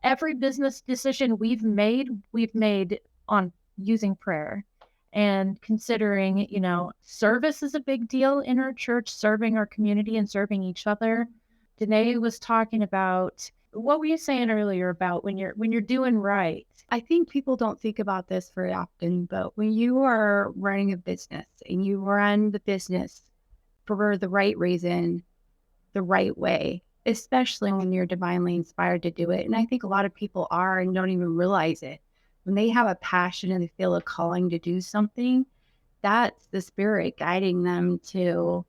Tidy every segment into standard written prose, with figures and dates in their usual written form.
every business decision we've made on using prayer and considering, service is a big deal in our church, serving our community and serving each other. Danae was talking about, what were you saying earlier about when you're doing right? I think people don't think about this very often, but when you are running a business and you run the business for the right reason, the right way, especially when you're divinely inspired to do it. And I think a lot of people are and don't even realize it. When they have a passion and they feel a calling to do something, that's the spirit guiding them to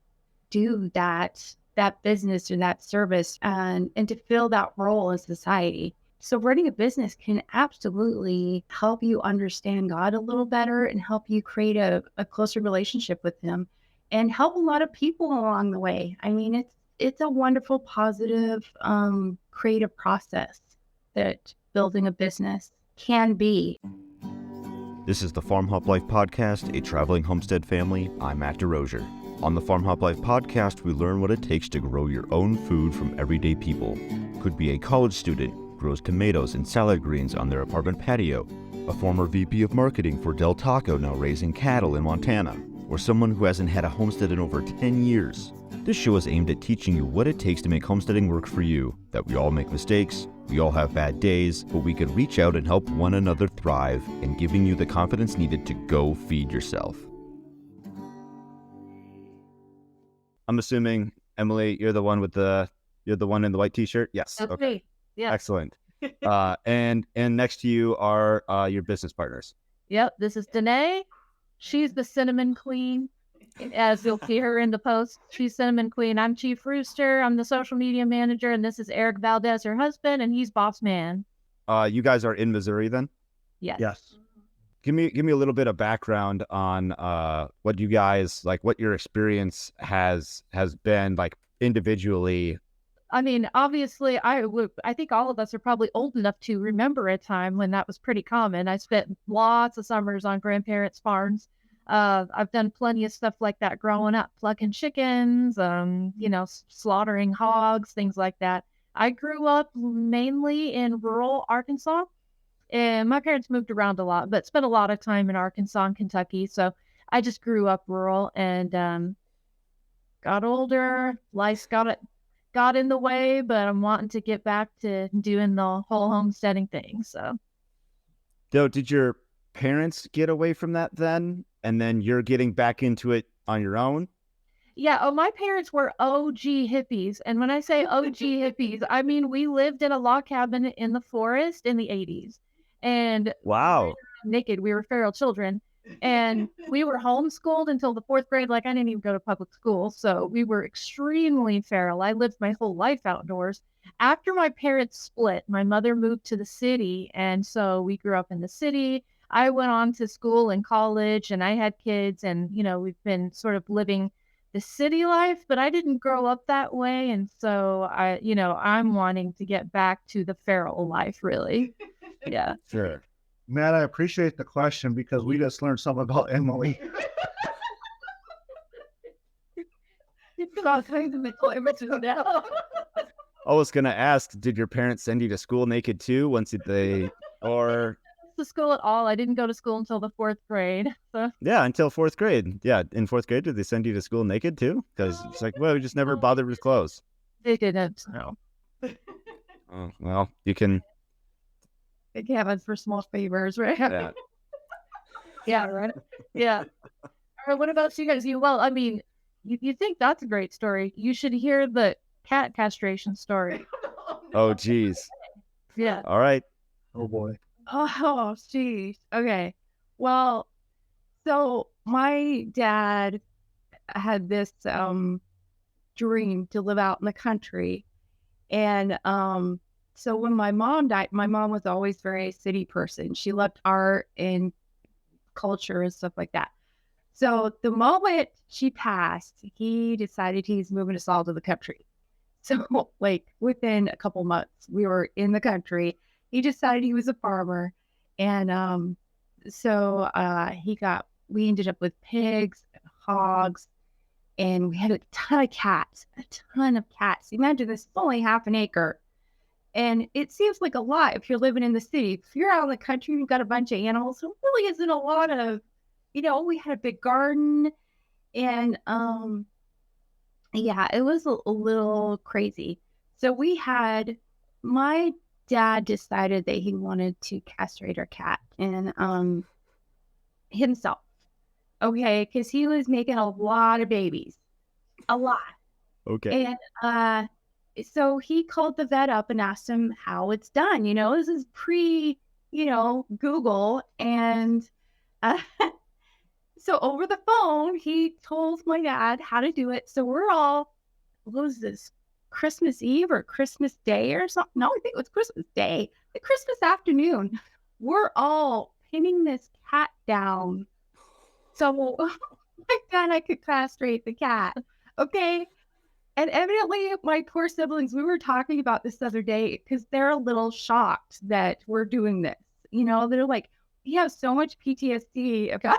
do that business or that service and to fill that role in society. So running a business can absolutely help you understand God a little better and help you create a closer relationship with him and help a lot of people along the way. I mean, it's a wonderful, positive, creative process that building a business can be. This is the FarmHopLife podcast, a traveling homestead family. I'm Matt DeRozier. On the FarmHopLife podcast, we learn what it takes to grow your own food from everyday people. Could be a college student, grows tomatoes and salad greens on their apartment patio, a former VP of marketing for Del Taco now raising cattle in Montana, or someone who hasn't had a homestead in over 10 years. This show is aimed at teaching you what it takes to make homesteading work for you, that we all make mistakes, we all have bad days, but we can reach out and help one another thrive, and giving you the confidence needed to go feed yourself. I'm assuming, Emily, you're the one in the white t-shirt? Yes. That's Okay. me. Yeah. Excellent. And next to you are your business partners. Yep. This is Danae. She's the cinnamon queen. As you'll see her in the post, she's cinnamon queen. I'm Chief Rooster. I'm the social media manager, and this is Eric Valdez, her husband, and he's boss man. You guys are in Missouri then? Yes. Yes. Give me a little bit of background on what you guys like, what your experience has been like individually. I mean, obviously, I think all of us are probably old enough to remember a time when that was pretty common. I spent lots of summers on grandparents' farms. I've done plenty of stuff like that growing up, plucking chickens, slaughtering hogs, things like that. I grew up mainly in rural Arkansas, and my parents moved around a lot, but spent a lot of time in Arkansas and Kentucky. So I just grew up rural and got older. Life got in the way, but I'm wanting to get back to doing the whole homesteading thing. So, Did your parents get away from that then, and then you're getting back into it on your own? Yeah. Oh, my parents were OG hippies. And when I say OG hippies, I mean, we lived in a log cabin in the forest in the 80s. And Wow. naked, we were feral children. And we were homeschooled until the 4th grade. Like, I didn't even go to public school. So we were extremely feral. I lived my whole life outdoors. After my parents split, my mother moved to the city. And so we grew up in the city. I went on to school and college, and I had kids. And, we've been sort of living the city life, but I didn't grow up that way. And so I'm wanting to get back to the feral life, really. Yeah. Sure. Matt, I appreciate the question because we just learned something about Emily. I was gonna ask, did your parents send you to school naked too? Or to school at all. I didn't go to school until the 4th grade. So yeah, until 4th grade. Yeah, in 4th grade, did they send you to school naked too? Because it's like, well, we just never bothered with clothes. they didn't. No. Oh, well, you can. Thank heaven for small favors, right? Yeah. Yeah, right. Yeah. All right, what about you guys? Well, I mean, you think that's a great story. You should hear the cat castration story. Oh, geez. Yeah. All right. Oh boy. Oh, geez. Okay. Well, so my dad had this dream to live out in the country. And so when my mom died, my mom was always very city person. She loved art and culture and stuff like that. So the moment she passed, he decided he's moving us all to the country. So like within a couple months, we were in the country. He decided he was a farmer. And so we ended up with pigs and hogs, and we had a ton of cats. Imagine this is only half an acre. And it seems like a lot if you're living in the city. If you're out in the country, you've got a bunch of animals. There really isn't a lot of, we had a big garden and yeah, it was a little crazy. So my dad decided that he wanted to castrate our cat and himself. Okay, because he was making a lot of babies. A lot. Okay. And so he called the vet up and asked him how it's done. This is pre, Google. And uh, so over the phone, he told my dad how to do it. So we're all, what was this, Christmas Eve or Christmas Day or something? No, I think it was Christmas Day, the Christmas afternoon. We're all pinning this cat down. So my dad, I could castrate the cat. Okay. And evidently, my poor siblings, we were talking about this the other day because they're a little shocked that we're doing this. They're like, we have so much PTSD about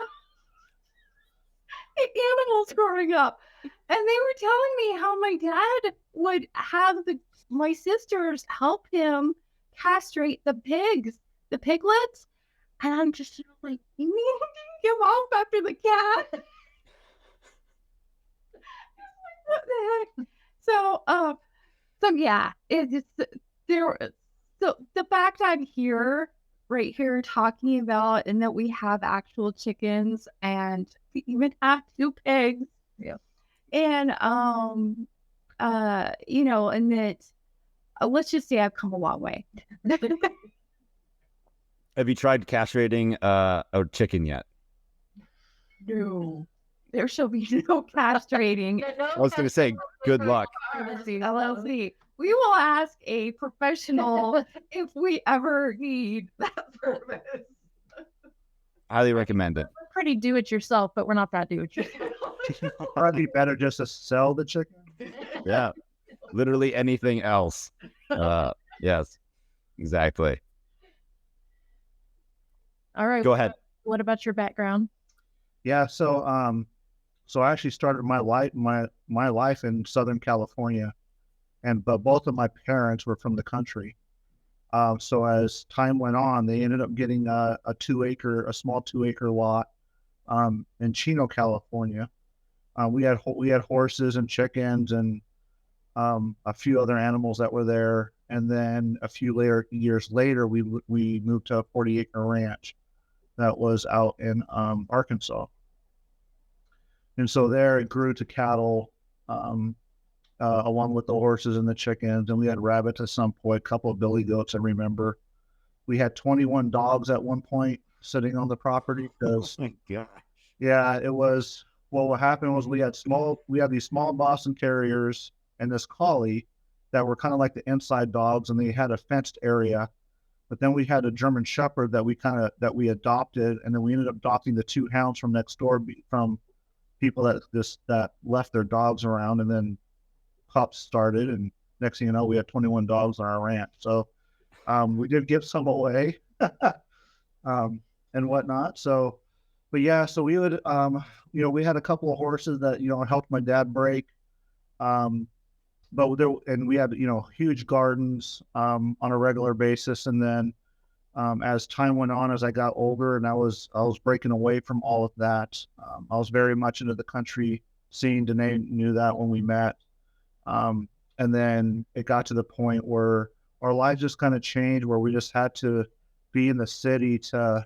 animals growing up. And they were telling me how my dad would have my sisters help him castrate the piglets. And I'm just like, you mean he didn't give off after the cat? What the heck? So yeah, it's there. So the fact I'm here, right here, talking about, and that we have actual chickens, and we even have 2 pigs. Yeah. And and that let's just say I've come a long way. Have you tried castrating a chicken yet? No. There shall be no castrating. I was going to say, good luck. LLC. We will ask a professional if we ever need that service. Highly recommend it. We're pretty do it yourself, but we're not that do it yourself. Probably better just to sell the chicken. Yeah. Literally anything else. Yes, exactly. All right. Go ahead. What about your background? Yeah. So I actually started my life in Southern California, but both of my parents were from the country. So as time went on, they ended up getting a small 2-acre lot in Chino, California. We had horses and chickens and a few other animals that were there. And then a few years later, we moved to a 40-acre ranch that was out in Arkansas. And so there it grew to cattle, along with the horses and the chickens. And we had rabbits at some point, a couple of billy goats, I remember. We had 21 dogs at one point sitting on the property because, oh my gosh. Yeah, it was, well, what happened was we had these small Boston Terriers and this collie that were kind of like the inside dogs, and they had a fenced area. But then we had a German Shepherd that we adopted, and then we ended up adopting the 2 hounds from next door from people that left their dogs around, and then pups started, and next thing you know, we had 21 dogs on our ranch. So we did give some away and whatnot. So, but yeah, so we would, we had a couple of horses that, helped my dad break. But we had, huge gardens on a regular basis. And then as time went on, as I got older and I was breaking away from all of that, I was very much into the country scene. Danae knew that when we met. And then it got to the point where our lives just kind of changed, where we just had to be in the city to,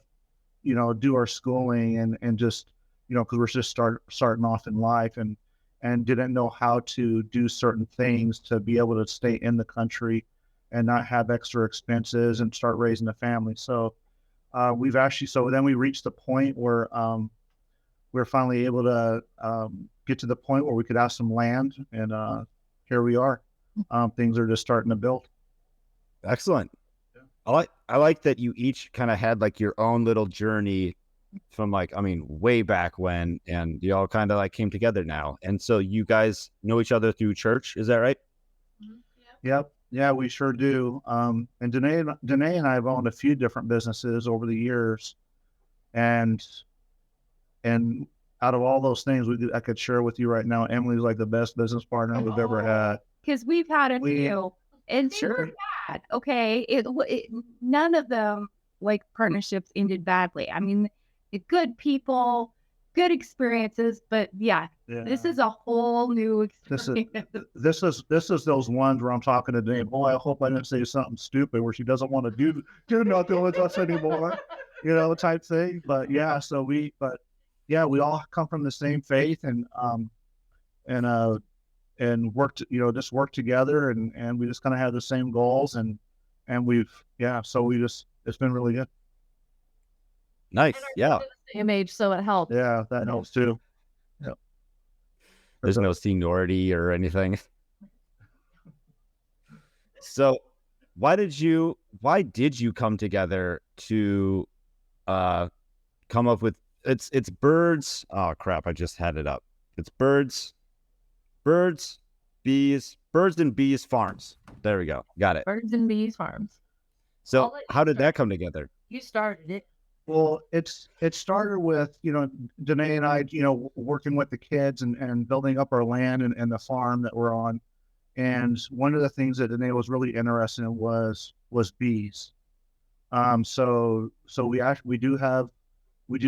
do our schooling and just, because we're just starting off in life and didn't know how to do certain things to be able to stay in the country and not have extra expenses and start raising a family. So then we reached the point where we're finally able to get to the point where we could have some land, and here we are. Things are just starting to build. Excellent. Yeah. I like that you each kind of had like your own little journey from way back when, and you all kind of like came together now. And so you guys know each other through church. Is that right? Yep. Yeah, we sure do. And Danae and I have owned a few different businesses over the years, and out of all those things I could share with you right now, Emily's like the best business partner we've ever had. Because we've had a few. And sure. bad. Okay. None of them like partnerships ended badly. I mean, good people, good experiences, but yeah, this Yeah. is a whole new This is experience. this is those ones where I'm talking to Danae. Boy, I hope I didn't say something stupid where she doesn't want to do nothing with us anymore, type thing. But yeah, we all come from the same faith and worked, just work together and we just kind of have the same goals and so it's been really good. Nice. And our Yeah. kids are the same age, so it helps. Yeah, that helps too. Yeah. There's no seniority or anything. So why did you come together to come up with it's birds? Oh crap, I just had it up. It's birds, birds and bees farms. There we go. Got it. Birds and Bees Farms. So I'll let you how did start. that come together? You started it. Well, it started with, Danae and I, working with the kids and building up our land and the farm that we're on. And one of the things that Danae was really interested in was bees. So we do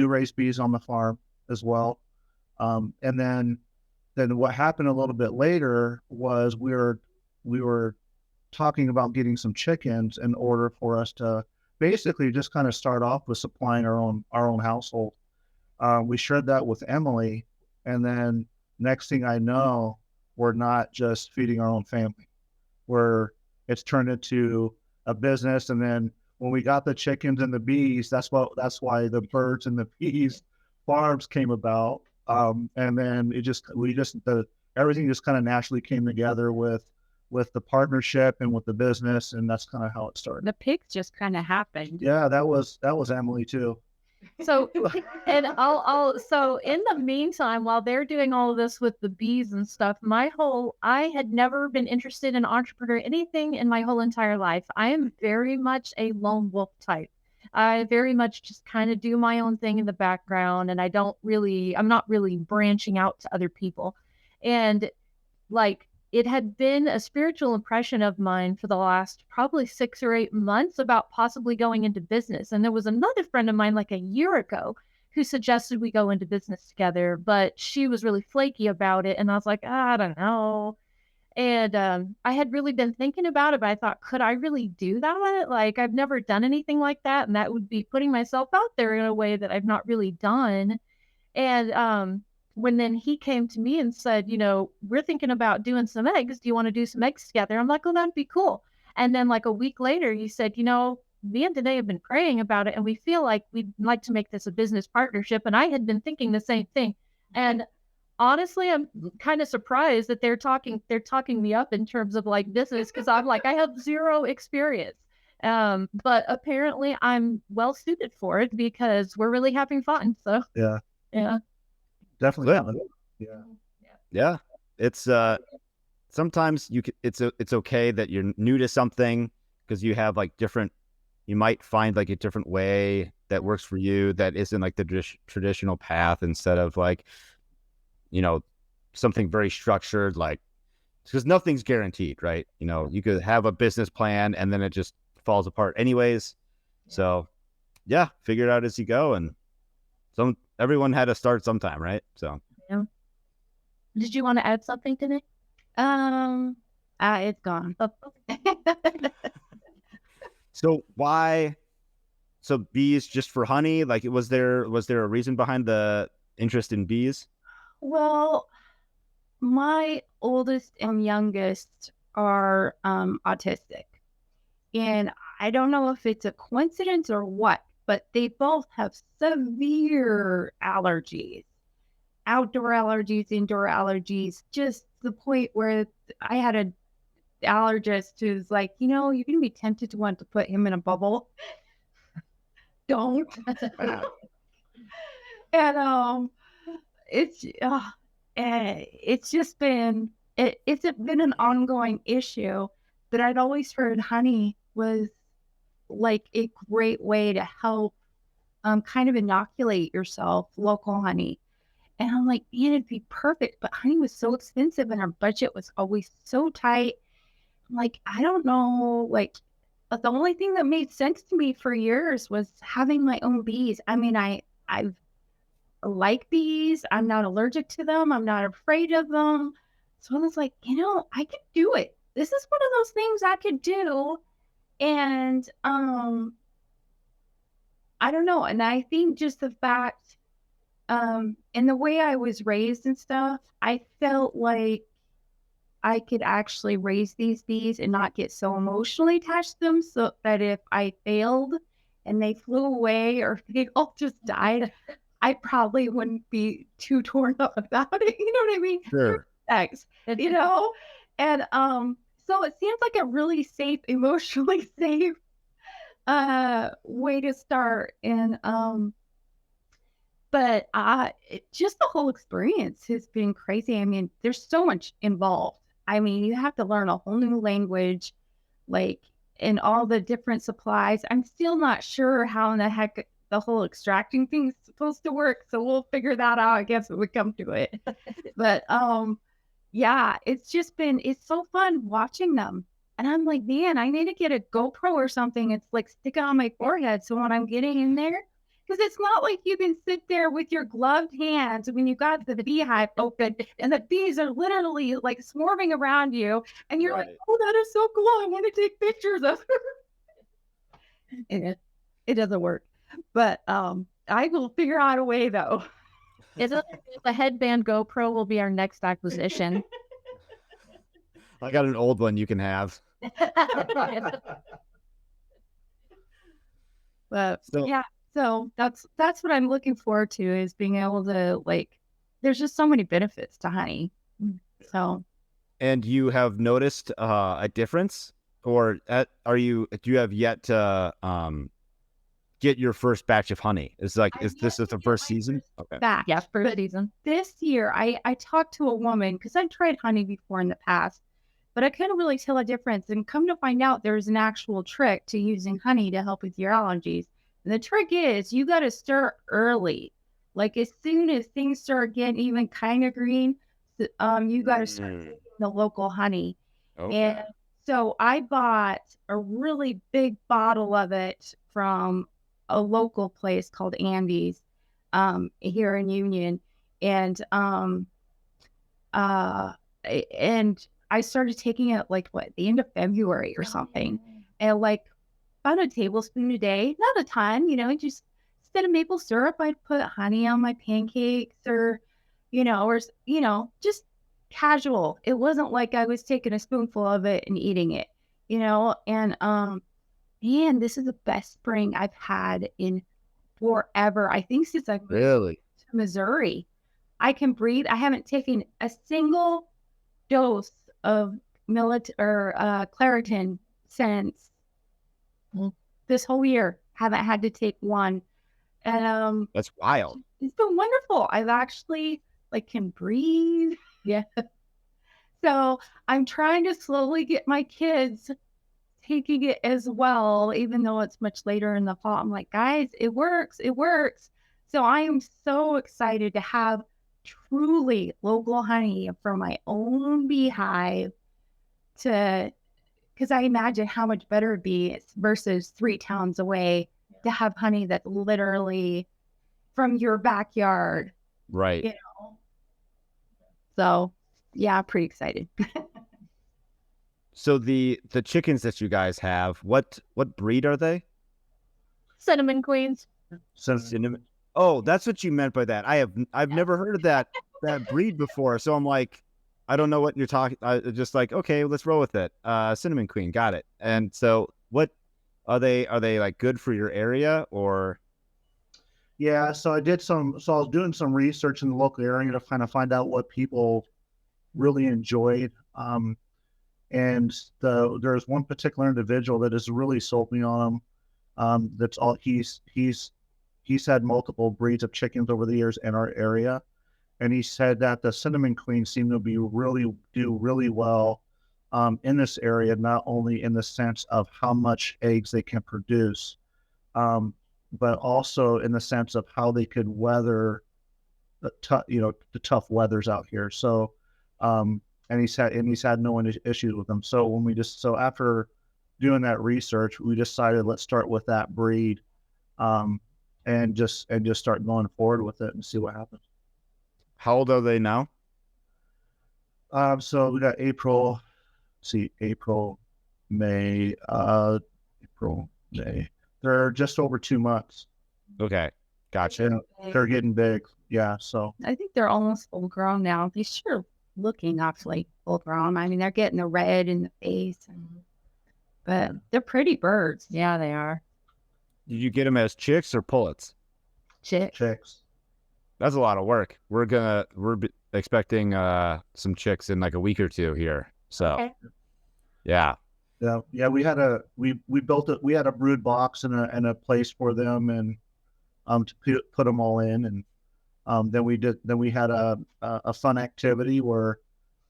raise bees on the farm as well. And then what happened a little bit later was we were talking about getting some chickens in order for us to basically just kind of start off with supplying our own household. We shared that with Emily, and then next thing I know, we're not just feeding our own family. It's turned into a business, and then when we got the chickens and the bees, that's why the birds and the bees farms came about. And then everything just kind of naturally came together with the partnership and with the business, and that's kind of how it started. The pigs just kind of happened. Yeah, that was Emily too. So, and so in the meantime, while they're doing all of this with the bees and stuff, I had never been interested in entrepreneur anything in my whole entire life. I am very much a lone wolf type. I very much just kind of do my own thing in the background, and I'm not really branching out to other people. And like, it had been a spiritual impression of mine for the last probably 6 or 8 months about possibly going into business. And there was another friend of mine like a year ago who suggested we go into business together, but she was really flaky about it. And I was like, I don't know. And I had really been thinking about it, but I thought, could I really do that? Like, I've never done anything like that. And that would be putting myself out there in a way that I've not really done. And when then he came to me and said, we're thinking about doing some eggs. Do you want to do some eggs together? I'm like, oh, that'd be cool. And then like a week later, he said, me and Danae have been praying about it, and we feel like we'd like to make this a business partnership. And I had been thinking the same thing. And honestly, I'm kind of surprised that they're talking me up in terms of like business, because I'm like, I have zero experience. But apparently I'm well suited for it because we're really having fun. So Yeah, yeah. definitely. Yeah. Yeah. It's sometimes it's okay that you're new to something because you have like you might find like a different way that works for you that isn't like the traditional path, instead of like, something very structured, like, because nothing's guaranteed, right? You could have a business plan and then it just falls apart anyways. So yeah, figure it out as you go. And everyone had to start sometime, right? So Yeah. Did you want to add something to it? It's gone. So why? So bees just for honey? Like, was there a reason behind the interest in bees? Well, my oldest and youngest are autistic. And I don't know if it's a coincidence or what, but they both have severe allergies. Outdoor allergies, indoor allergies, just the point where I had an allergist who's like, you're going to be tempted to want to put him in a bubble. Don't. And it's just been it's been an ongoing issue, but I'd always heard honey was like a great way to help kind of inoculate yourself, local honey. And I'm like, man, it'd be perfect. But honey was so expensive and our budget was always so tight. I'm like, I don't know, like the only thing that made sense to me for years was having my own bees. I mean, I like bees. I'm not allergic to them. I'm not afraid of them. So I was like, I could do it. This is one of those things I could do. And I don't know. And I think just the fact, and the way I was raised and stuff, I felt like I could actually raise these bees and not get so emotionally attached to them, so that if I failed and they flew away or if they all just died, I probably wouldn't be too torn up about it. You know what I mean? Sure. Thanks. And so it seems like a really safe, emotionally safe way to start. And but just the whole experience has been crazy. I mean, there's so much involved. I mean, you have to learn a whole new language, like, and all the different supplies. I'm still not sure how in the heck the whole extracting thing's supposed to work. So we'll figure that out, I guess, when we come to it. But yeah, it's so fun watching them. And I'm like, man, I need to get a GoPro or something. It's like stick it on my forehead. So when I'm getting in there, because it's not like you can sit there with your gloved hands when you got the beehive open and the bees are literally like swarming around you. And you're like, oh, that is so cool. I want to take pictures of it. It doesn't work. But I will figure out a way though. The headband GoPro will be our next acquisition. I got an old one you can have. But yeah, so that's what I'm looking forward to, is being able to, like, there's just so many benefits to honey. So. And you have noticed a difference, or do you have yet to get your first batch of honey? Is this the first season? Okay. Batch. Yeah, first season. This year, I talked to a woman, because I've tried honey before in the past, but I couldn't really tell a difference. And come to find out, there's an actual trick to using honey to help with your allergies. And the trick is you got to stir early. Like as soon as things start getting even kind of green, you got to start taking the local honey. Okay. And so I bought a really big bottle of it from a local place called Andy's here in Union. And I started taking it like the end of February or something. And like about a tablespoon a day, not a ton, just instead of maple syrup, I'd put honey on my pancakes or just casual. It wasn't like I was taking a spoonful of it and eating it, and man, this is the best spring I've had in forever. I think since I moved to Missouri. I can breathe. I haven't taken a single dose of Claritin since this whole year. Haven't had to take one. And that's wild. It's been wonderful. I've actually can breathe. Yeah. So I'm trying to slowly get my kids taking it as well, even though it's much later in the fall. I'm like, guys, it works. It works. So I am so excited to have truly local honey from my own beehive because I imagine how much better it'd be versus 3 towns away to have honey that's literally from your backyard. Right. So yeah, I'm pretty excited. So the chickens that you guys have, what breed are they? Cinnamon queens. Cinnamon. Oh, that's what you meant by that. I've never heard of that breed before. So I'm like, I don't know what you're talking. Just like, okay, let's roll with it. Cinnamon queen, got it. And so, what are they? Are they like good for your area or? Yeah, so I was doing some research in the local area to kind of find out what people really enjoyed. And there's one particular individual that has really sold me on them. That's all he's had multiple breeds of chickens over the years in our area. And he said that the cinnamon queens seem to do really well in this area, not only in the sense of how much eggs they can produce, but also in the sense of how they could weather the tough weathers out here. So, and he's had no issues with them. So after doing that research, we decided let's start with that breed, and just start going forward with it and see what happens. How old are they now? So we got April, May, April, May. They're just over 2 months. Okay, gotcha. And they're getting big. Yeah. So I think they're almost full grown now. They sure looking awfully full grown. I mean, they're getting the red in the face, but they're pretty birds. Yeah, they are. Did you get them as chicks or pullets? Chicks. That's a lot of work. We're expecting some chicks in like a week or two here. So, Okay. yeah. Yeah. We had we had a brood box and a place for them, and to put them all in, and then we had a fun activity where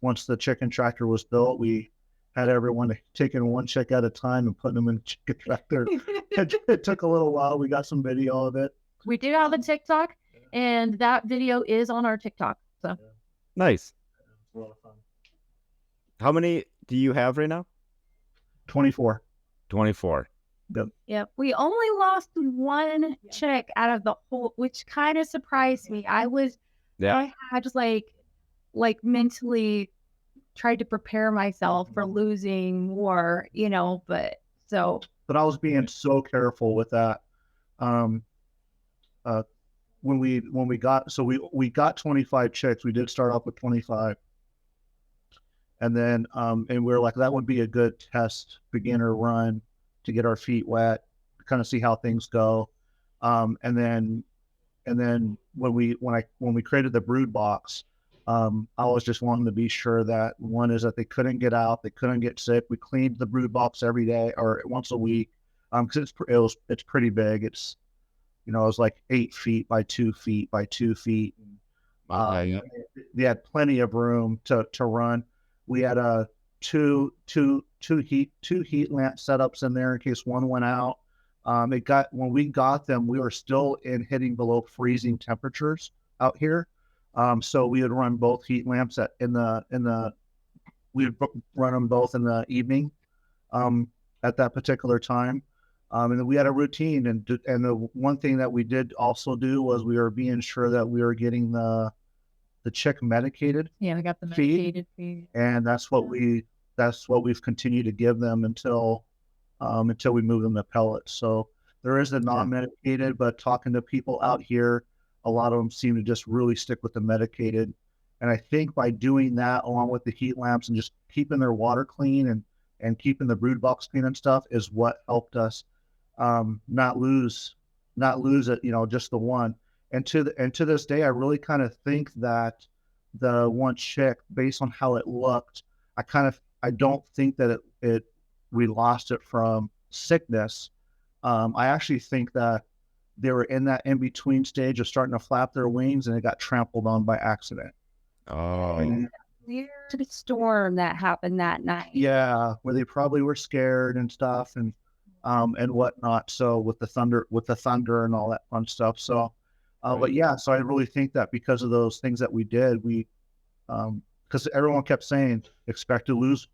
once the chicken tractor was built, we had everyone taking one chick at a time and putting them in the chicken tractor. It took a little while. We got some video of it. We do have a TikTok, and that video is on our TikTok. So Nice. It's a lot of fun. How many do you have right now? 24. 24. Yep. We only lost one chick out of the whole, which kind of surprised me. I had just like mentally tried to prepare myself for losing more, but so. But I was being so careful with that. When we got 25 chicks, we did start off with 25. And then, and we're like, that would be a good test beginner run to get our feet wet, kind of see how things go. And then when we created the brood box, I was just wanting to be sure that one is that they couldn't get out, they couldn't get sick. We cleaned the brood box every day or once a week, because it's pretty big. It's, it was like 8 feet by 2 feet by 2 feet. Yeah. They had plenty of room to run. We had two heat lamp setups in there in case one went out. When we got them, we were still hitting below freezing temperatures out here. So we would run both heat lamps we'd run them both in the evening, at that particular time. And then we had a routine, and the one thing that we did also do was we were being sure that we were getting the chick medicated. yeah, we got the medicated feed. And that's what we've continued to give them until we move them to pellets. So there is the non-medicated, but talking to people out here, a lot of them seem to just really stick with the medicated. And I think by doing that, along with the heat lamps and just keeping their water clean and keeping the brood box clean and stuff, is what helped us not lose it, just the one. And to this day, I really kind of think that the one chick, based on how it looked, I don't think that we lost it from sickness. I actually think that they were in that in-between stage of starting to flap their wings, and it got trampled on by accident. Oh. Weird storm that happened that night. Yeah, where they probably were scared and stuff, and whatnot. So with the thunder and all that fun stuff. So, but yeah, so I really think that because of those things that we did, because everyone kept saying, expect to lose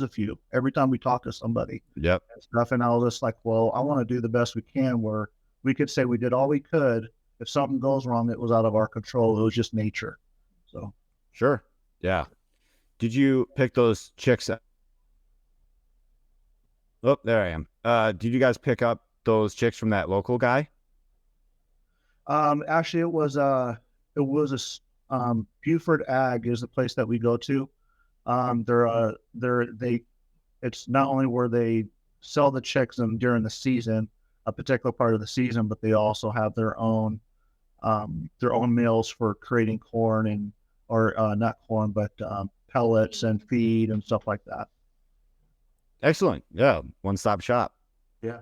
a few every time we talk to somebody. Yep. And stuff. And I was just like, well, I want to do the best we can, where we could say we did all we could. If something goes wrong, it was out of our control. It was just nature. So. Sure. Yeah. Did you pick those chicks up? Oh, there I am. Did you guys pick up those chicks from that local guy? Actually, it was Buford Ag is the place that we go to. It's not only where they sell the chicks during the season, a particular part of the season, but they also have their own mills for creating corn or not corn, but pellets and feed and stuff like that. Excellent. Yeah. One-stop shop. Yeah.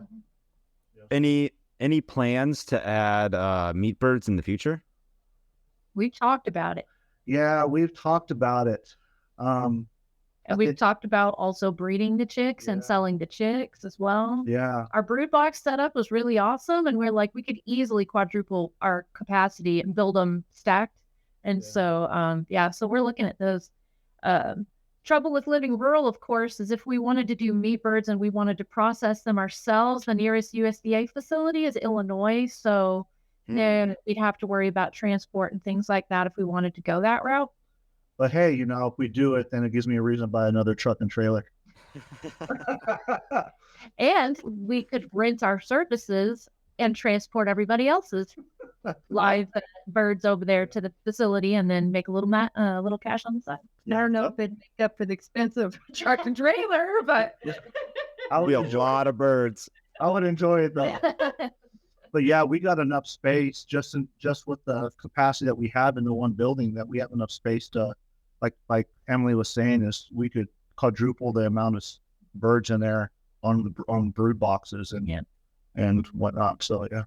Any plans to add meat birds in the future? We talked about it. Yeah, we've talked about it. And we've talked about also breeding the chicks and selling the chicks as well. Yeah. Our brood box setup was really awesome. And we're like, we could easily quadruple our capacity and build them stacked. And so we're looking at those. Trouble with living rural, of course, is if we wanted to do meat birds and we wanted to process them ourselves, the nearest USDA facility is Illinois. So then we'd have to worry about transport and things like that if we wanted to go that route. But hey, you know, if we do it, then it gives me a reason to buy another truck and trailer. And we could rent our services and transport everybody else's live birds over there to the facility and then make a little cash on the side. I don't know if it'd make up for the expense of truck and trailer, but We have a lot of birds. I would enjoy it though. But yeah, we got enough space just with the capacity that we have in the one building, that we have enough space to, like Emily was saying, is we could quadruple the amount of birds in there on brood boxes and whatnot. So yeah.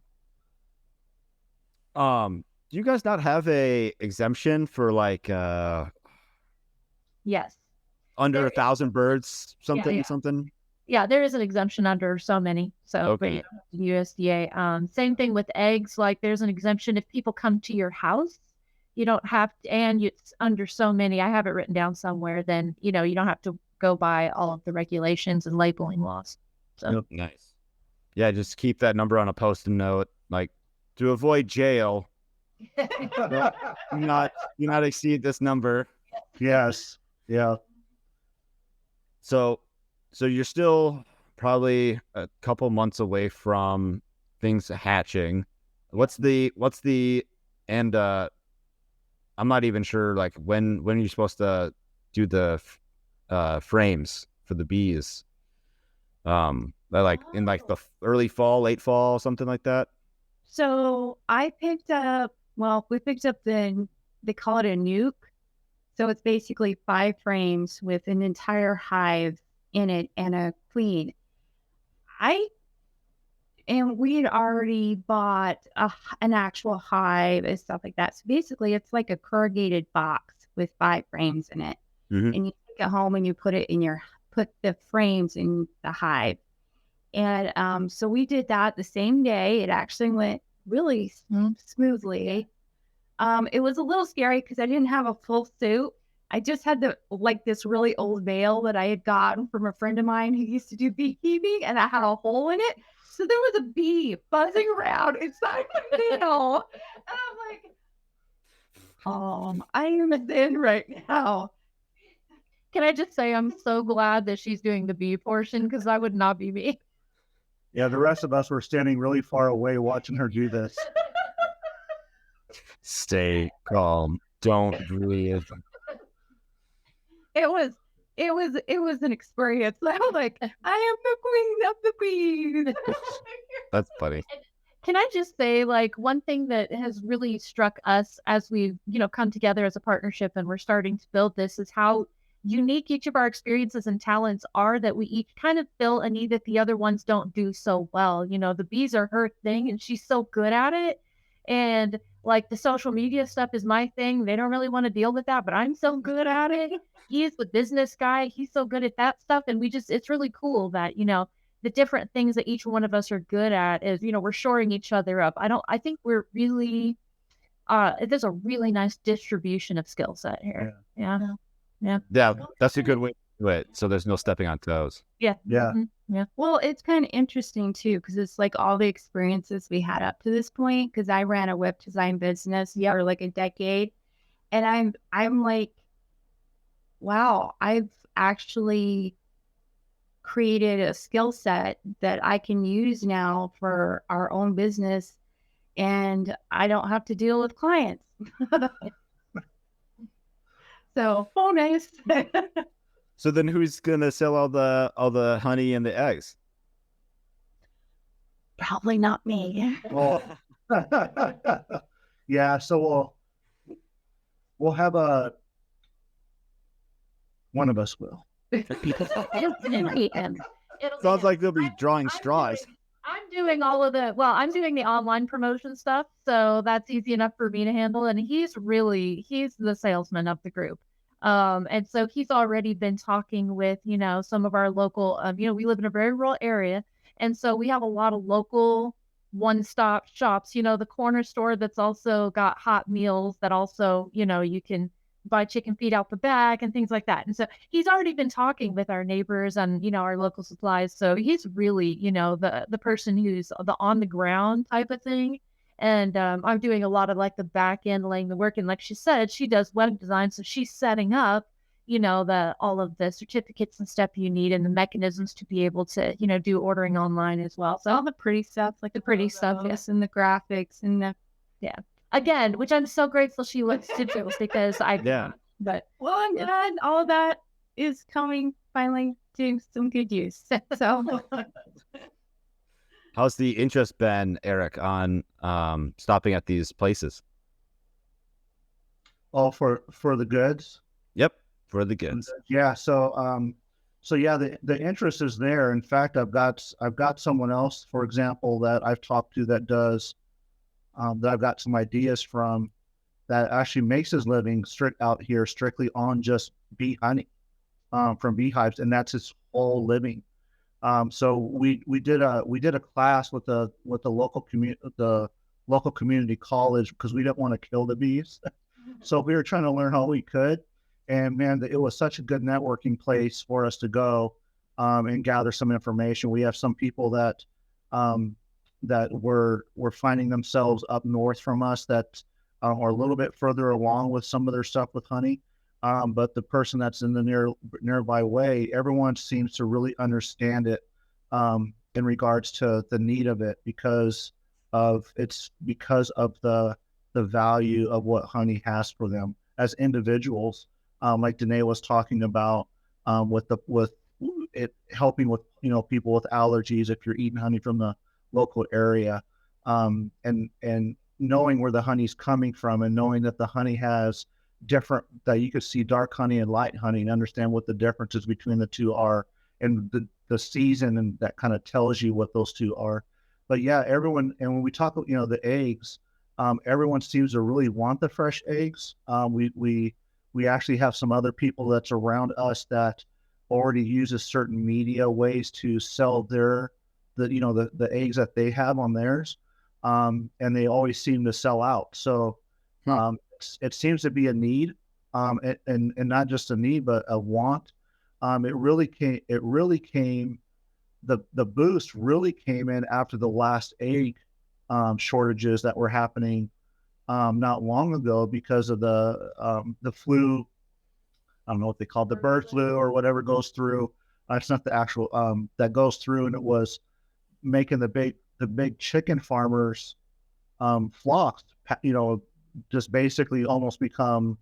Do you guys not have a exemption for like Yes. under There 1,000 birds, something? Yeah, there is an exemption under so many. So Okay. USDA. Same thing with eggs. Like there's an exemption if people come to your house, you don't have to, and it's under so many. I have it written down somewhere. Then you don't have to go by all of the regulations and labeling laws. So Nice. Yeah, just keep that number on a post-it note, like to avoid jail. Do not exceed this number. Yes. Yeah. So you're still probably a couple months away from things hatching. What's the and I'm not even sure like when are you supposed to do the frames for the bees? Like in like the early fall, late fall, something like that. so we picked up they call it a nuke. So it's basically 5 frames with an entire hive in it and a queen. And we had already bought an actual hive and stuff like that. So basically, it's like a corrugated box with 5 frames in it, Mhm. and you take it home and you put the frames in the hive. And so we did that the same day. It actually went really smoothly. It was a little scary because I didn't have a full suit. I just had this really old veil that I had gotten from a friend of mine who used to do beekeeping, and I had a hole in it. So there was a bee buzzing around inside my veil. And I'm like, I am thin right now. can I just say I'm so glad that she's doing the bee portion because that would not be me. Yeah. The rest of us were standing really far away watching her do this. Stay calm. Don't breathe. It was an experience. I was like, I am the queen of the bees. That's funny. Can I just say, like, one thing that has really struck us as we've, come together as a partnership and we're starting to build this is how unique each of our experiences and talents are, that we each kind of fill a need that the other ones don't do so well. The bees are her thing and she's so good at it. And like the social media stuff is my thing. They don't really want to deal with that, but I'm so good at it. He is the business guy. He's so good at that stuff. And it's really cool that, the different things that each one of us are good at is, we're shoring each other up. I think we're really, there's a really nice distribution of skill set here. Yeah. Yeah, that's a good way to do it. So there's no stepping on toes. Yeah. Yeah. Yeah. Well, it's kind of interesting too, because it's like all the experiences we had up to this point. Because I ran a web design business for like a decade, and I'm like, wow, I've actually created a skill set that I can use now for our own business, and I don't have to deal with clients. So bonus. So then who's gonna sell all the honey and the eggs? Probably not me. Well, yeah. So we'll have one of us will. Sounds like they'll be drawing straws. I'm doing I'm doing the online promotion stuff. So that's easy enough for me to handle. And he's the salesman of the group. And so he's already been talking with, some of our local, we live in a very rural area. And so we have a lot of local one-stop shops, the corner store that's also got hot meals that also, you can buy chicken feed out the back and things like that. And so he's already been talking with our neighbors and, our local supplies. So he's really, the person who's the on the ground type of thing. And I'm doing a lot of like the back end laying the work. And like she said, she does web design. So she's setting up, all of the certificates and stuff you need and the mechanisms to be able to, do ordering online as well. So all the pretty stuff, like the pretty stuff, yes, and the graphics and the again, which I'm so grateful she looks to do because I Yeah. But well, I'm glad all of that is coming finally to some good use. So How's the interest been, Eric, on stopping at these places? All for the goods. Yep, for the goods. Yeah. So yeah, the interest is there. In fact, I've got someone else, for example, that I've talked to that does that I've got some ideas from that actually makes his living out here strictly on just bee honey from beehives, and that's his whole living. So we did a class with the local community college because we didn't want to kill the bees. So we were trying to learn all we could, and man, it was such a good networking place for us to go and gather some information. We have some people that were finding themselves up north from us that are a little bit further along with some of their stuff with honey. But the person that's in the nearby way, everyone seems to really understand it in regards to the need of it because of the value of what honey has for them as individuals. Like Danae was talking about with it helping with people with allergies if you're eating honey from the local area, and knowing where the honey's coming from and knowing that the honey has different, that you could see dark honey and light honey and understand what the differences between the two are and the season, and that kind of tells you what those two are. But yeah, everyone, and when we talk, the eggs, everyone seems to really want the fresh eggs. We actually have some other people that's around us that already uses certain media ways to sell the eggs that they have on theirs. And they always seem to sell out. So it seems to be a need, and not just a need, but a want. The boost really came in after the last egg shortages that were happening not long ago because of the flu. I don't know what they call it, the bird flu or whatever goes through. It's not the actual that goes through, and it was making the big chicken farmers flocks, just basically almost become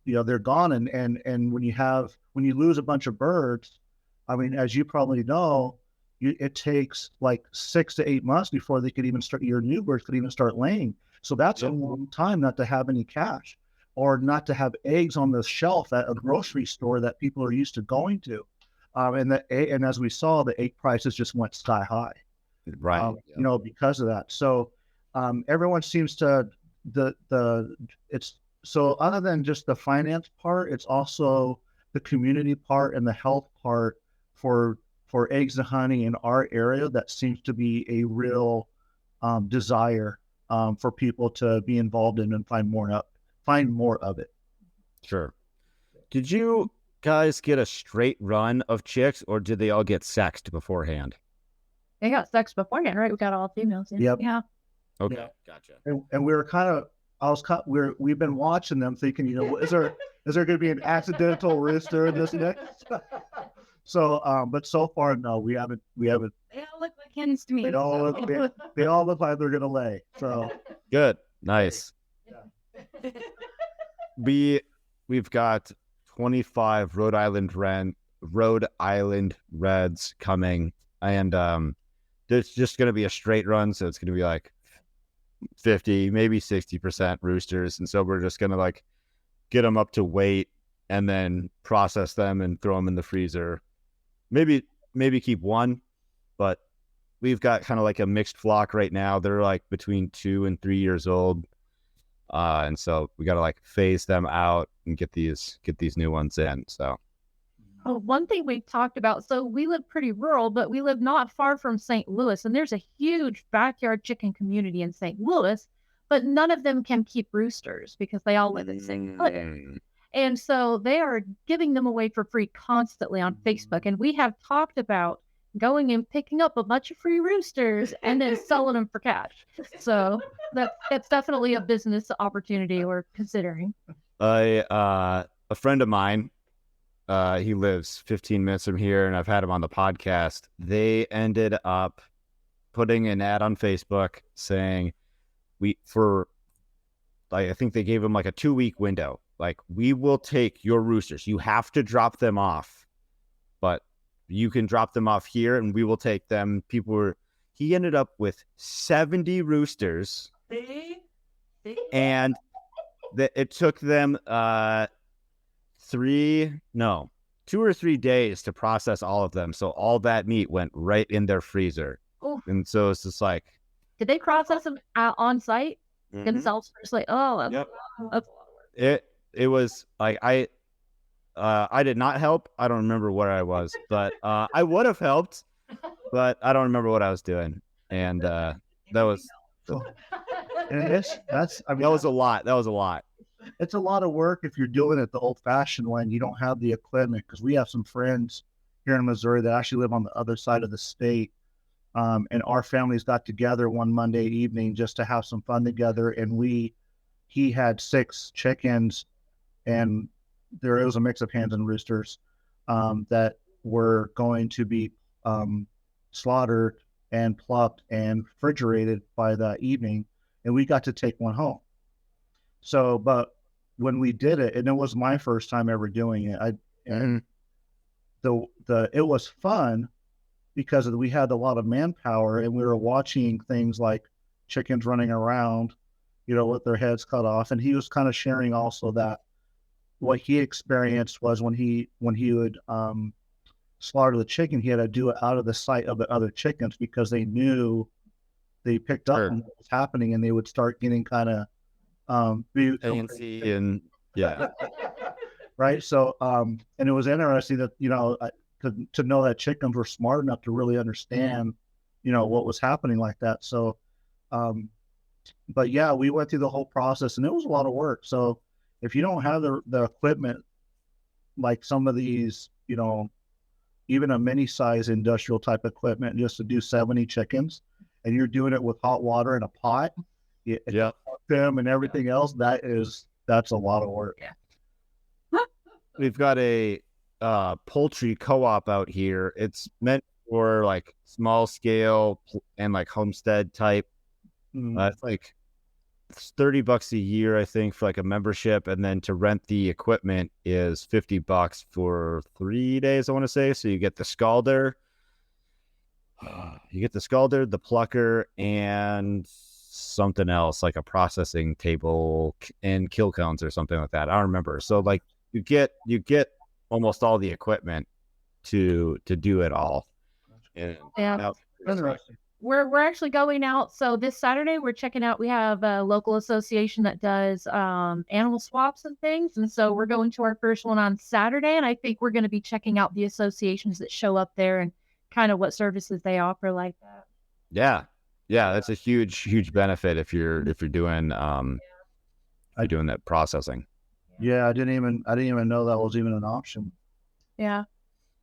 they're gone. And when you lose a bunch of birds, I mean, as you probably know, it takes like 6 to 8 months before they could even start, your new birds could even start laying. So that's a long time not to have any cash or not to have eggs on the shelf at a grocery store that people are used to going to. And as we saw, the egg prices just went sky high, right? Because of that. So everyone seems to so other than just the finance part, it's also the community part and the health part for eggs and honey in our area that seems to be a real desire for people to be involved in and find more of it. Sure. Did you guys get a straight run of chicks, or did they all get sexed beforehand? They got sexed beforehand, right? We got all females. Yep. Yeah. Okay. Yeah. Gotcha. And we were we've been watching them thinking, is there going to be an accidental rooster in this next? So, but so far, no, we haven't. They all look like hens to me. They all look like they're going to lay. So good. Nice. Yeah. We've got 25 Rhode Island Reds coming, and there's just going to be a straight run, so it's going to be like 50, maybe 60% roosters, and so we're just going to like get them up to weight and then process them and throw them in the freezer. Maybe keep one, but we've got kind of like a mixed flock right now. They're like between 2 and 3 years old. And so we got to like phase them out and get these new ones in. So one thing we talked about, so we live pretty rural, but we live not far from St. Louis, and there's a huge backyard chicken community in St. Louis. but none of them can keep roosters because they all live in St. Louis. And so they are giving them away for free constantly on Facebook. And we have talked about going and picking up a bunch of free roosters and then selling them for cash. So that's definitely a business opportunity we're considering. A friend of mine, he lives 15 minutes from here, and I've had him on the podcast. They ended up putting an ad on Facebook saying, I think they gave him like a 2-week window. Like, we will take your roosters. You have to drop them off, but you can drop them off here and we will take them. He ended up with 70 roosters, and it took them 2 or 3 days to process all of them. So all that meat went right in their freezer. Ooh. And so it's just like, did they process them on site themselves first? Like, oh, yep. That's a lot of work. It was like, I did not help. I don't remember where I was, but I would have helped, but I don't remember what I was doing. And that was a lot. That was a lot. It's a lot of work if you're doing it the old-fashioned way and you don't have the equipment. Because we have some friends here in Missouri that actually live on the other side of the state, and our families got together one Monday evening just to have some fun together. And he had 6 chickens, and there was a mix of hens and roosters that were going to be slaughtered and plucked and refrigerated by the evening, and we got to take one home. So, but when we did it, and it was my first time ever doing it, it was fun because we had a lot of manpower, and we were watching things like chickens running around, with their heads cut off. And he was kind of sharing also that what he experienced was when he would slaughter the chicken, he had to do it out of the sight of the other chickens because they knew they picked up on what was happening, and they would start getting kind of antsy and yeah. Right. So, and it was interesting that, to know that chickens were smart enough to really understand, what was happening like that. So, but yeah, we went through the whole process, and it was a lot of work. So if you don't have the equipment, like some of these, even a mini size industrial type equipment, just to do 70 chickens, and you're doing it with hot water in a pot, them and everything else, that's a lot of work. Yeah. We've got a poultry co-op out here. It's meant for like small scale and like homestead type. It's like it's $30 a year, I think, for like a membership, and then to rent the equipment is $50 for 3 days, I want to say. So you get the scalder, the plucker, and something else like a processing table and kill cones or something like that. I don't remember. So like you get almost all the equipment to do it all. And yeah. Interesting. We're actually going out. So this Saturday we're checking out. We have a local association that does animal swaps and things, and so we're going to our first one on Saturday. And I think we're going to be checking out the associations that show up there and kind of what services they offer like that. Yeah, that's a huge benefit if you're doing doing that processing. Yeah, I didn't even know that was even an option. Yeah.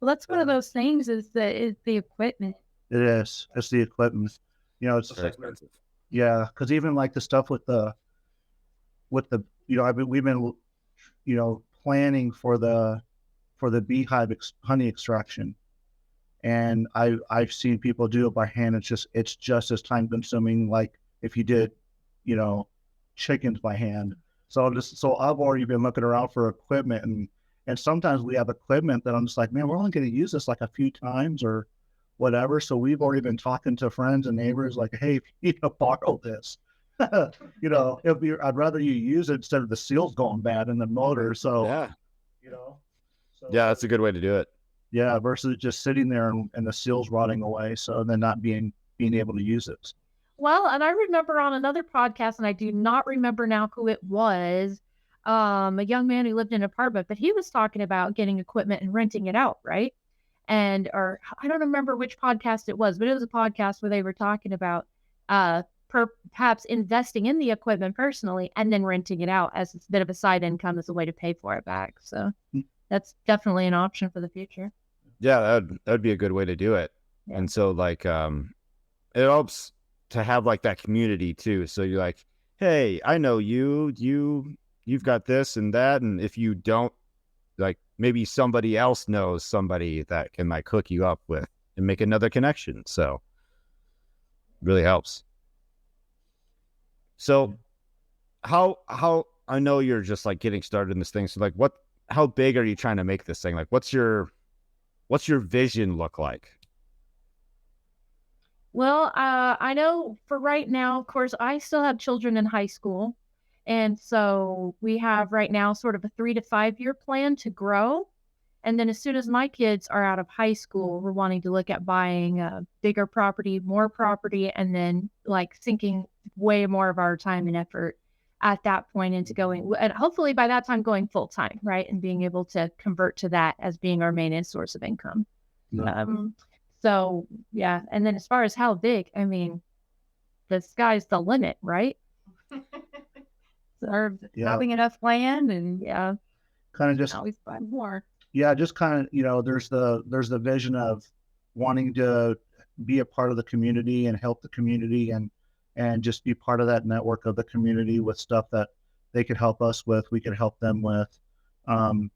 Well, that's one of those things is the equipment. It is. It's the equipment. It's very expensive. Yeah, because even like the stuff with the we've been planning for the beehive honey extraction, and I've seen people do it by hand. It's just as time consuming like if you did chickens by hand. So I've already been looking around for equipment, and sometimes we have equipment that I'm just like, man, we're only going to use this like a few times or whatever. So we've already been talking to friends and neighbors like, hey, if you need to borrow this, I'd rather you use it instead of the seals going bad in the motor. So, yeah, that's a good way to do it. Yeah. Versus just sitting there and the seals rotting away. So then not being able to use it. Well, and I remember on another podcast, and I do not remember now who it was, a young man who lived in an apartment, but he was talking about getting equipment and renting it out, right? Or I don't remember which podcast it was, but it was a podcast where they were talking about perhaps investing in the equipment personally and then renting it out as a bit of a side income as a way to pay for it back. So that's definitely an option for the future. Yeah, that'd be a good way to do it. Yeah. And so like it helps to have like that community too. So you're like, hey, I know you've got this and that, and if you don't, like maybe somebody else knows somebody that can like hook you up with and make another connection. So really helps. So how I know you're just like getting started in this thing. So like how big are you trying to make this thing? Like what's your vision look like? Well, I know for right now, of course, I still have children in high school. And so we have right now sort of a 3 to 5 year plan to grow. And then as soon as my kids are out of high school, we're wanting to look at buying a bigger property, more property, and then like sinking way more of our time and effort at that point into going, and hopefully by that time going full time, right? And being able to convert to that as being our main source of income. So yeah. And then as far as how big, I mean, the sky's the limit, right? Or having enough land and kind of just always buy more. Yeah, just kind of, there's the vision of wanting to be a part of the community and help the community and just be part of that network of the community with stuff that they could help us with, we could help them with, and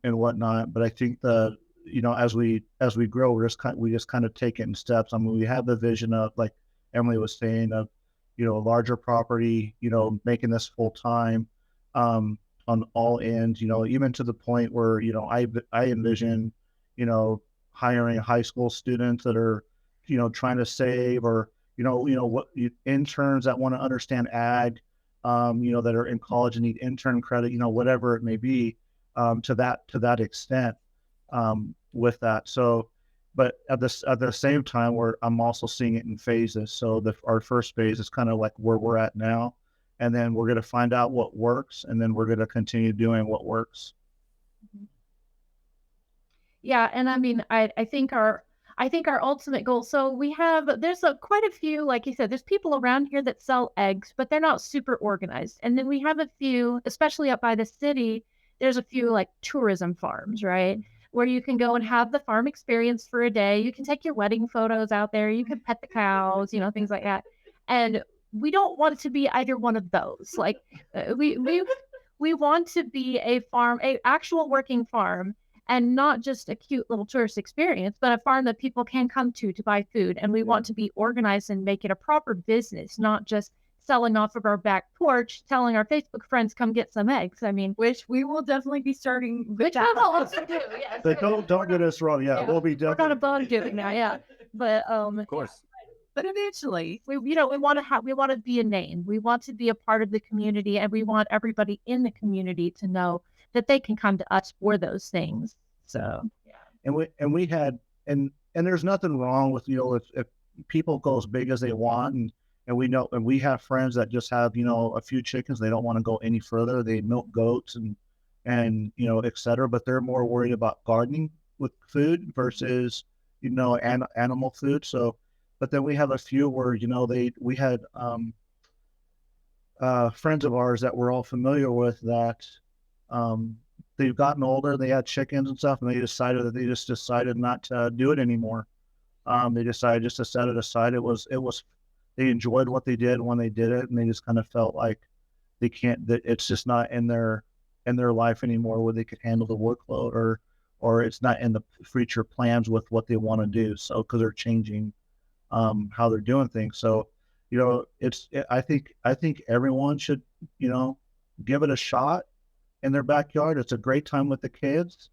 whatnot. But I think as we grow, we just kind of take it in steps. I mean, we have the vision of, like Emily was saying, of a larger property, making this full time, on all ends, even to the point where, I envision, hiring high school students that are, trying to save, or, interns that want to understand ag, that are in college and need intern credit, whatever it may be, to that extent, with that. So, but at the same time, I'm also seeing it in phases. So our first phase is kind of like where we're at now. And then we're going to find out what works, and then we're going to continue doing what works. Yeah, and I mean, I think our ultimate goal. So there's quite a few, like you said, there's people around here that sell eggs, but they're not super organized. And then we have a few, especially up by the city, there's a few like tourism farms, right? Where you can go and have the farm experience for a day. You can take your wedding photos out there. You can pet the cows, things like that. And we don't want to be either one of those. Like we want to be a actual working farm, and not just a cute little tourist experience, but a farm that people can come to buy food. And we want to be organized and make it a proper business, not just selling off of our back porch, telling our Facebook friends, come get some eggs. I mean, which we will definitely be starting. Which we will also do. Yes. But don't get us wrong. Yeah, we'll be definitely. We're not above doing that. Yeah, but of course. But eventually, we want to be a name. We want to be a part of the community, and we want everybody in the community to know that they can come to us for those things. So, yeah. And we had, and there's nothing wrong with, if people go as big as they want, and we know, and we have friends that just have, a few chickens, they don't want to go any further. They milk goats and et cetera, but they're more worried about gardening with food versus, animal food. So, but then we have a few where, we had friends of ours that we're all familiar with that they've gotten older, they had chickens and stuff, and they decided not to do it anymore. They decided just to set it aside. It was they enjoyed what they did when they did it, and they just kind of felt like it's just not in their life anymore where they could handle the workload, or it's not in the future plans with what they want to do. So, because they're changing how they're doing things. So, I think everyone should, give it a shot in their backyard. It's a great time with the kids,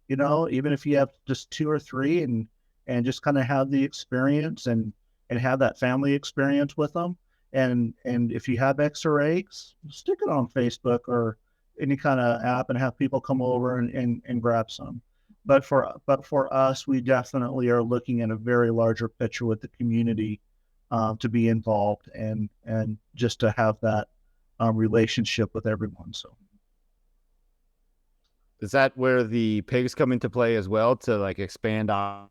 even if you have just 2 or 3, and just kind of have the experience and have that family experience with them. And if you have extra eggs, stick it on Facebook or any kind of app and have people come over and grab some. But for us, we definitely are looking at a very larger picture with the community, to be involved and just to have that relationship with everyone. So, is that where the pigs come into play as well, to like expand on?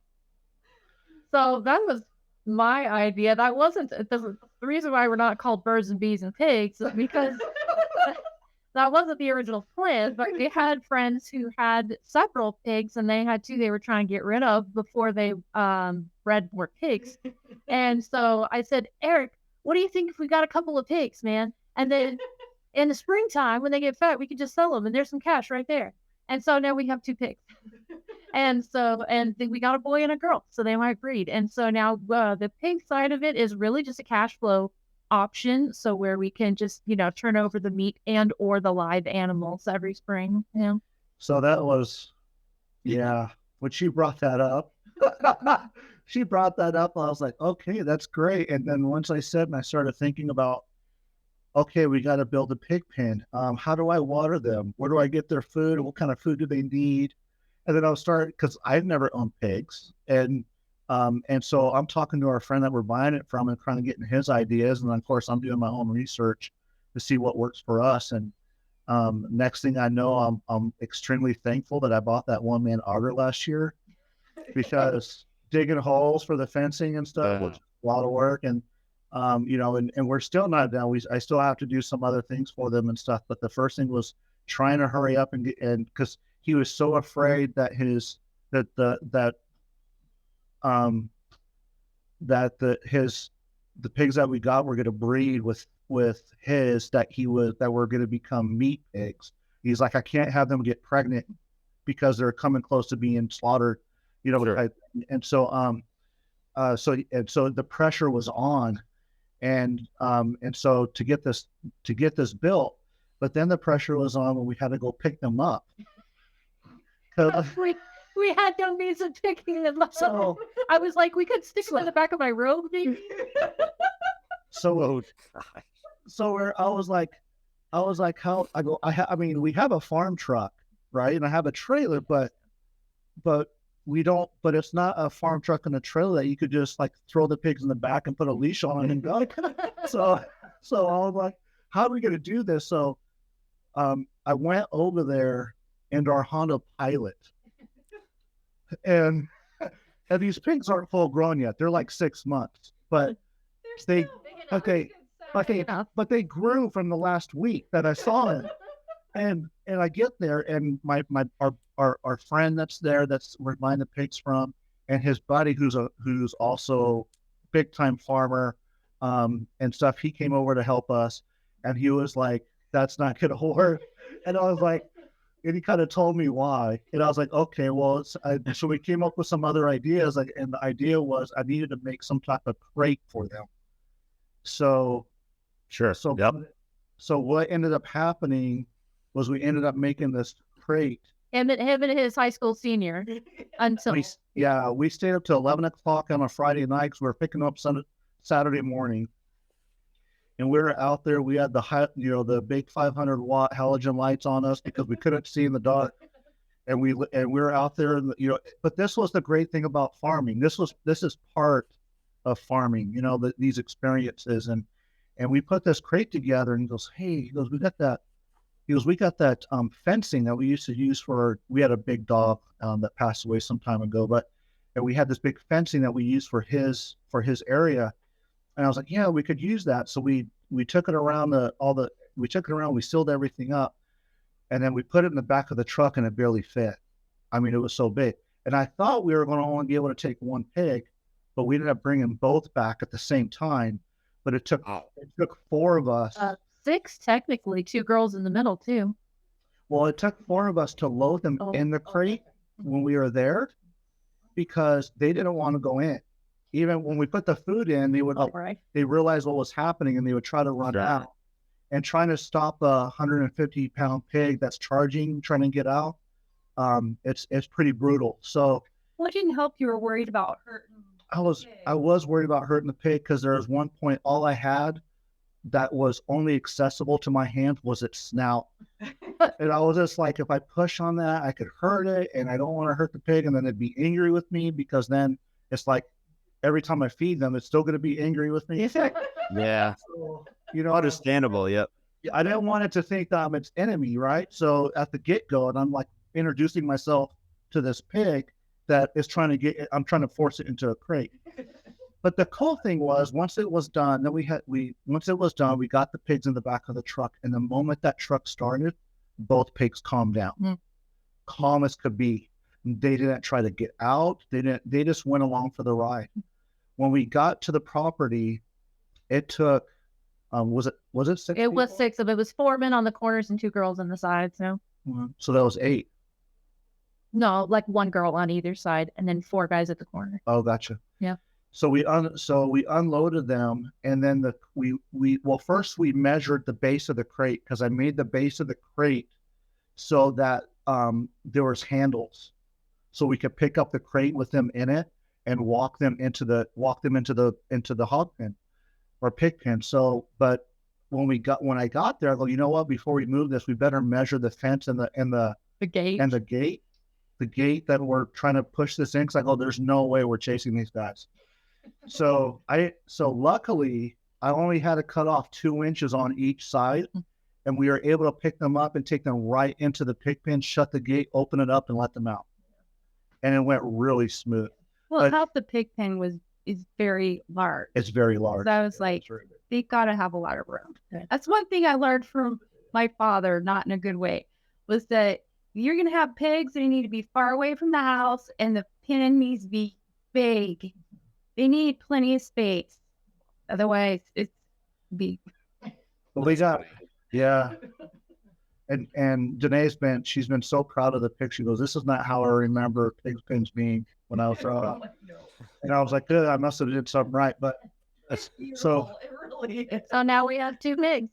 So that was my idea. That wasn't the reason why we're not called birds and bees and pigs is because that wasn't the original plan, but we had friends who had several pigs and they had two they were trying to get rid of before they bred more pigs. And so I said, Eric, what do you think if we got a couple of pigs, man? And then in the springtime, when they get fat, we could just sell them and there's some cash right there. And so now we have two pigs. And so, and then we got a boy and a girl, so they might breed. And so now the pig side of it is really just a cash flow option. So where we can just, turn over the meat and or the live animals every spring. Yeah. So that was, yeah, when she brought that up, I was like, okay, that's great. And then once I said, and I started thinking about, okay, we got to build a pig pen. How do I water them? Where do I get their food? What kind of food do they need? And then I'll start, because I've never owned pigs. And so I'm talking to our friend that we're buying it from and trying to get his ideas. And then, of course, I'm doing my own research to see what works for us. And next thing I know, I'm extremely thankful that I bought that one-man auger last year, because digging holes for the fencing and stuff was a lot of work. And, and we're still not done. I still have to do some other things for them and stuff. But the first thing was trying to hurry up and because he was so afraid that the pigs that we got were going to breed with that were going to become meat pigs. He's like, I can't have them get pregnant because they're coming close to being slaughtered, Sure. so the pressure was on, and so to get this built, but then the pressure was on when we had to go pick them up. We had no means of picking them up. So I was like, we could stick them in the back of my robe, maybe. So I was like, how I go, I mean, we have a farm truck, right? And I have a trailer, but we don't, but it's not a farm truck and a trailer that you could just like throw the pigs in the back and put a leash on and go. So I was like, how are we going to do this? So, I went over there in our Honda Pilot, and these pigs aren't full grown yet. They're like 6 months, but they grew from the last week that I saw it. And I get there, and our friend that's there, that's we're buying the pigs from, and his buddy who's also big time farmer, and stuff. He came over to help us, and he was like, "That's not gonna work." And I was like, and he kind of told me why, and I was like, "Okay, well." So we came up with some other ideas, like, and the idea was I needed to make some type of crate for them. So Sure. so Yep. so what ended up happening was we ended up making this crate. Him and his high school senior until We stayed up till 11 o'clock on a Friday night because we were picking up Saturday morning. And we were out there. We had the big 500-watt halogen lights on us because we couldn't see in the dark. And we were out there, but this was the great thing about farming. This is part of farming, these experiences. And we put this crate together, and he goes, "Hey," "we got that." We got that fencing that we used to use we had a big dog that passed away some time ago, and we had this big fencing that we used for his area. And I was like, yeah, we could use that. So we took it around we sealed everything up, and then we put it in the back of the truck, and it barely fit. I mean, it was so big. And I thought we were going to only be able to take one pig, but we ended up bringing both back at the same time. But it took 4 of us. 6 technically, 2 girls in the middle too. Well, it took 4 of us to load them in the crate when we were there, because they didn't want to go in. Even when we put the food in, they realized what was happening, and they would try to run out. And trying to stop a 150-pound pig that's trying to get out, it's pretty brutal. So What didn't help? You were worried about hurting. I was worried about hurting the pig, because there was one point all I had that was only accessible to my hand was its snout. And I was just like, if I push on that, I could hurt it, and I don't want to hurt the pig, and then it'd be angry with me, because then it's like every time I feed them, it's still going to be angry with me. Yeah. So, Understandable. Yep. I didn't want it to think that I'm its enemy, right? So at the get-go, and I'm like introducing myself to this pig that is I'm trying to force it into a crate. But the cool thing was, once it was done, once it was done, we got the pigs in the back of the truck. And the moment that truck started, both pigs calmed down, calm as could be. They didn't try to get out. They just went along for the ride. When we got to the property, it took, was it 6 It was people? 6 of it was 4 men on the corners and 2 girls on the sides. So So that was 8. no, like 1 girl on either side and then 4 guys at the corner. Oh, gotcha. Yeah. So we unloaded them, and then first we measured the base of the crate, because I made the base of the crate so that there was handles, so we could pick up the crate with them in it and walk them into the hog pen or pig pen. So, but when I got there, I go, you know what? Before we move this, we better measure the fence and the gate and the gate that we're trying to push this in. Because I go, there's no way we're chasing these guys. So luckily I only had to cut off 2 inches on each side, and we were able to pick them up and take them right into the pig pen, shut the gate, open it up, and let them out. And it went really smooth. Well, half the pig pen is very large. It's very large. So I was like, they got to have a lot of room. That's one thing I learned from my father, not in a good way, was that you're going to have pigs, they need to be far away from the house, and the pen needs to be big. They need plenty of space. Otherwise, it's big. Well, we got, yeah. And Danae's she's been so proud of the pig. She goes, this is not how I remember pig pens being when I was growing up. And I was like, good, I must have did something right. But so now we have 2 pigs.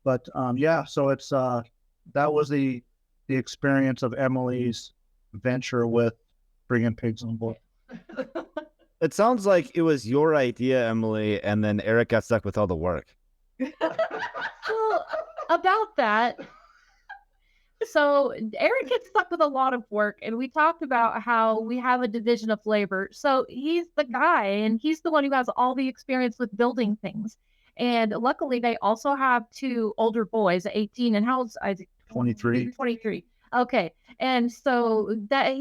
But yeah, so it's that was the experience of Emily's venture with bringing pigs on board. It sounds like it was your idea, Emily, and then Eric got stuck with all the work. Well, about that, so Eric gets stuck with a lot of work, and we talked about how we have a division of labor. So he's the guy, and he's the one who has all the experience with building things. And luckily, they also have 2 older boys, 18, and how old's Isaac? 23. 23. Okay. And so that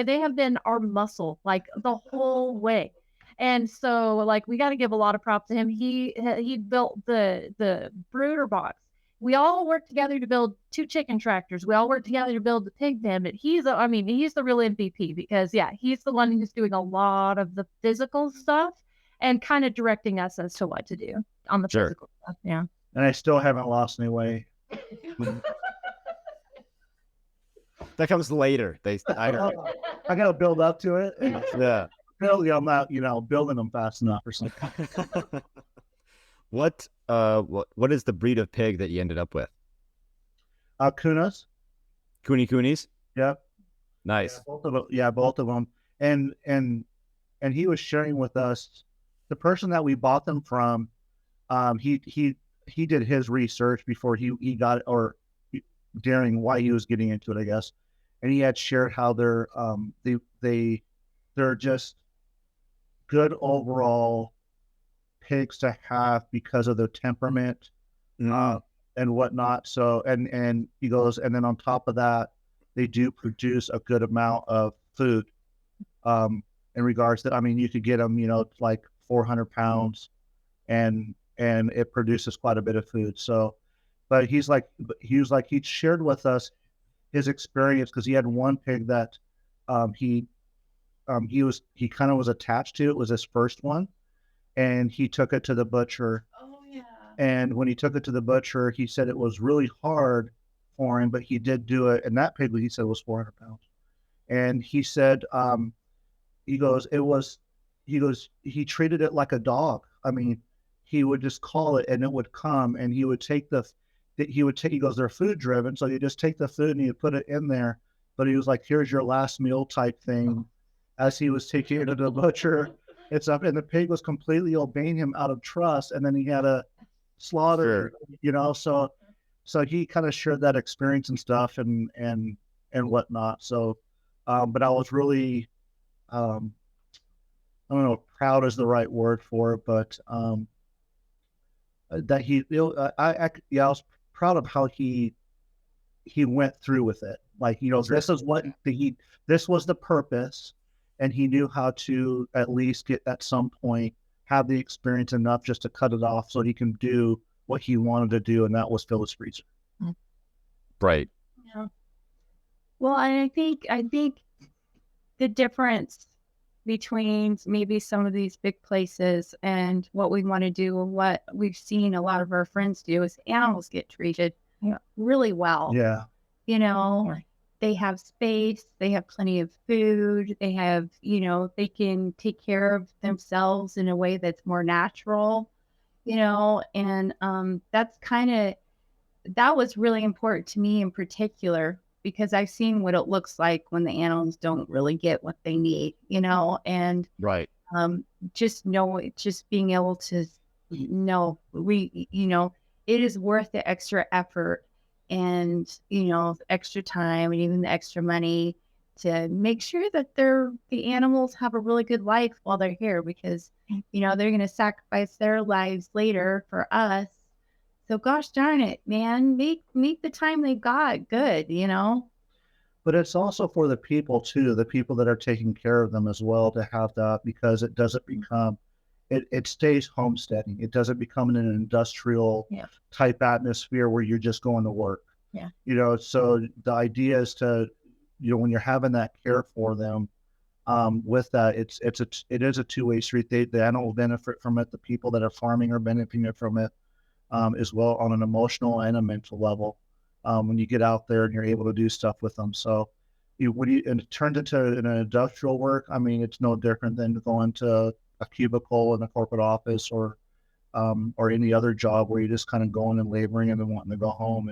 they have been our muscle like the whole way. And so like we got to give a lot of props to him. He built the brooder box. We all worked together to build 2 chicken tractors. We all worked together to build the pig pen. But he's the real MVP, because he's the one who's doing a lot of the physical stuff and kind of directing us as to what to do on the physical stuff. Yeah. And I still haven't lost any weight. That comes later. I got to build up to it. Yeah. Apparently I'm not, building them fast enough or something. What is the breed of pig that you ended up with? Kunas. Coonies? Yep. Nice. Both of them. And he was sharing with us, the person that we bought them from, he did his research before he got it, or during why he was getting into it, I guess. And he had shared how they're just good overall pigs to have because of their temperament and whatnot. So and he goes, and then on top of that, they do produce a good amount of food. In regards to, you could get them, like 400 pounds, and it produces quite a bit of food. So, but he shared with us his experience, because he had one pig that he kind of was attached to. It was his first one, and he took it to the butcher. Oh yeah. And when he took it to the butcher, he said it was really hard for him, but he did do it. And that pig, he said, was 400 pounds. And he said, he treated it like a dog. He would just call it and it would come, and he goes, they're food driven. So you just take the food and you put it in there. But he was like, here's your last meal type thing. As he was taking it to the butcher, it's up, and the pig was completely obeying him out of trust. And then he had a slaughter, so he kind of shared that experience and stuff and whatnot. So, but I was really, I don't know, proud is the right word for it, but that I was proud of how he went through with it. Like, this is what this was the purpose, and he knew how to at least get at some point have the experience enough just to cut it off so he can do what he wanted to do, and that was fill his freezer. Right. Yeah. Well, I think the difference between maybe some of these big places and what we want to do and what we've seen a lot of our friends do is animals get treated really well. Yeah. You know, they have space, they have plenty of food, they have, they can take care of themselves in a way that's more natural, and that was really important to me in particular, because I've seen what it looks like when the animals don't really get what they need, and Right. just being able to know it is worth the extra effort and, the extra time and even the extra money to make sure that the animals have a really good life while they're here, because, they're going to sacrifice their lives later for us. So gosh darn it, man, make the time they got good, But it's also for the people too, the people that are taking care of them as well, to have that, because it doesn't become, it stays homesteading. It doesn't become an industrial type atmosphere where you're just going to work. Yeah. So the idea is to, when you're having that care for them, with that, it is a two-way street. The animals benefit from it. The people that are farming are benefiting from it, as well, on an emotional and a mental level. When you get out there and you're able to do stuff with them. So and it turns into an industrial work. I mean, it's no different than going to a cubicle in a corporate office or any other job where you're just kind of going and laboring and then wanting to go home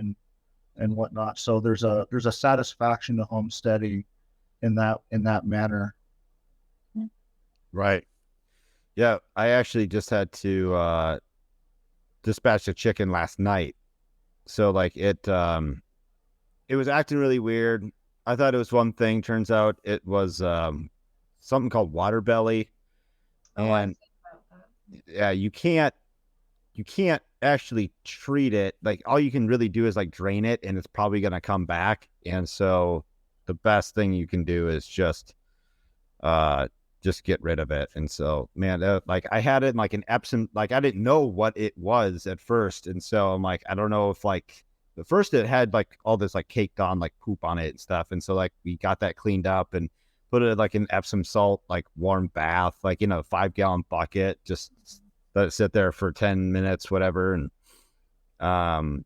and whatnot. So there's a satisfaction to homesteading in that manner. Right. Yeah. I actually just had to dispatch a chicken last night. So like it was acting really weird. I thought it was one thing. Turns out it was something called water belly. And yeah, you can't actually treat it. Like all you can really do is like drain it, and it's probably going to come back. And so the best thing you can do is just get rid of it. And so, man, like I had it in like an Epsom, like I didn't know what it was at first. And so I'm like, I don't know if like at first it had like all this like caked on like poop on it and stuff. And so like we got that cleaned up and put it like in Epsom salt, like warm bath, like in a 5-gallon bucket, just let it sit there for 10 minutes, whatever. And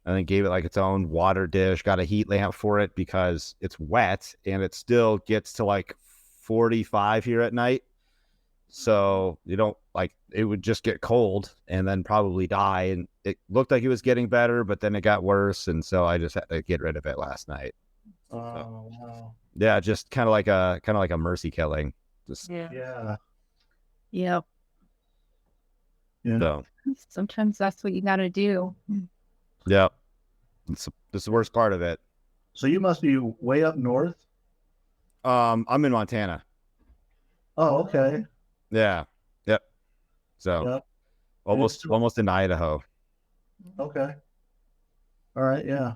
then gave it like its own water dish, got a heat lamp for it because it's wet and it still gets to like 45 here at night. So you don't like, it would just get cold and then probably die. And it looked like it was getting better, but then it got worse. And so I just had to get rid of it last night. Oh, wow. Yeah. Just kind of like a mercy killing. Just, Yeah. Yep. Yeah. so, Sometimes that's what you got to do. yeah. It's the worst part of it. So you must be way up north. I'm in Montana. Oh, okay. Yeah. Yep. So Yep. almost in Idaho. Okay. All right. Yeah.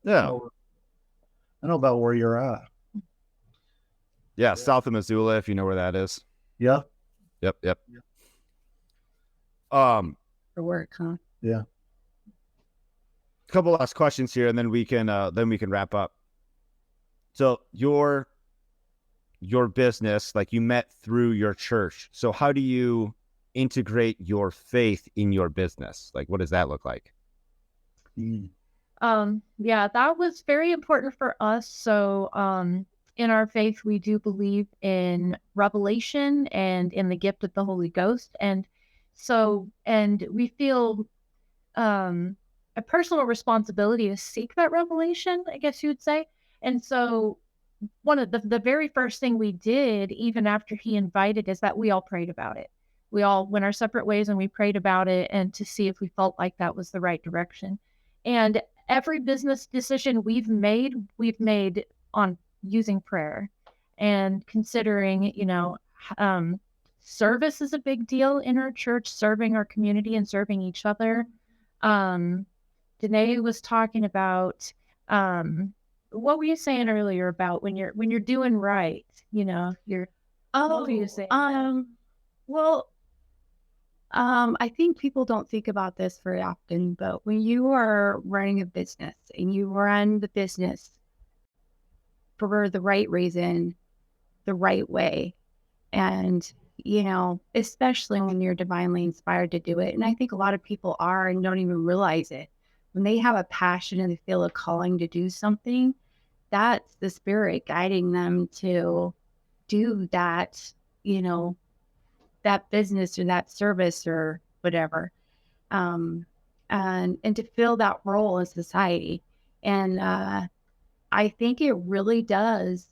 Yeah. I know about where you're at. Yeah. South of Missoula, if you know where that is. Yep. Yep. For work, huh? Yeah. A couple last questions here, and then we can wrap up. So your business, like you met through your church. So how do you integrate your faith in your business? Like, what does that look like? Yeah, that was very important for us. So, in our faith, we do believe in revelation and in the gift of the Holy Ghost. And we feel, a personal responsibility to seek that revelation, I guess you would say. And so one of the very first thing we did, even after he invited, is that we all prayed about it. We all went our separate ways and we prayed about it, and to see if we felt like that was the right direction. And every business decision we've made on using prayer and considering, service is a big deal in our church, serving our community and serving each other. Danae was talking about what were you saying earlier about when you're doing right, you're what were you saying? Well, I think people don't think about this very often, but when you are running a business and you run the business for the right reason, the right way, and especially when you're divinely inspired to do it. And I think a lot of people are and don't even realize it. When they have a passion and they feel a calling to do something, that's the spirit guiding them to do that, you know, that business or that service or whatever. Um, and to fill that role in society. And I think it really does.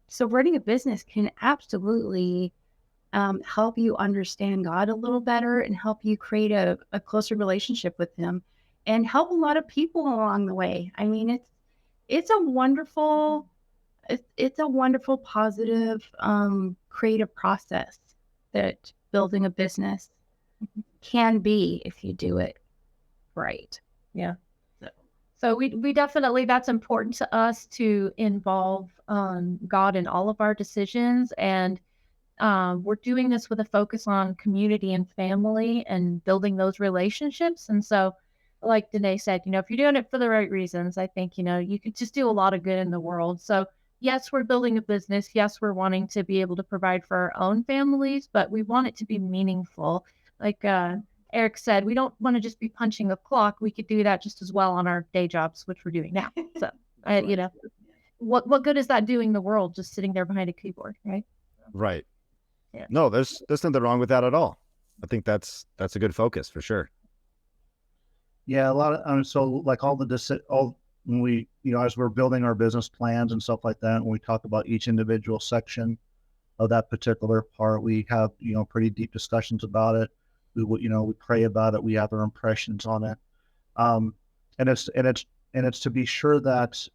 So running a business can absolutely help you understand God a little better and help you create a closer relationship with Him and help a lot of people along the way. I mean, it's a wonderful, it's a wonderful, positive, creative process that building a business can be if you do it right. Yeah. So we definitely, that's important to us to involve God in all of our decisions. And we're doing this with a focus on community and family and building those relationships. And so, like Danae said, if you're doing it for the right reasons, I think, you could just do a lot of good in the world. So, yes, we're building a business. Yes, we're wanting to be able to provide for our own families, but we want it to be meaningful. Like Eric said, we don't want to just be punching a clock. We could do that just as well on our day jobs, which we're doing now. So, what good is that doing the world just sitting there behind a keyboard, right? Right. Yeah. No, there's nothing wrong with that at all. I think that's a good focus for sure. Yeah, a lot of so like all when we as we're building our business plans and stuff like that, when we talk about each individual section of that particular part, we have pretty deep discussions about it. We pray about it. We have our impressions on it, and it's to be sure that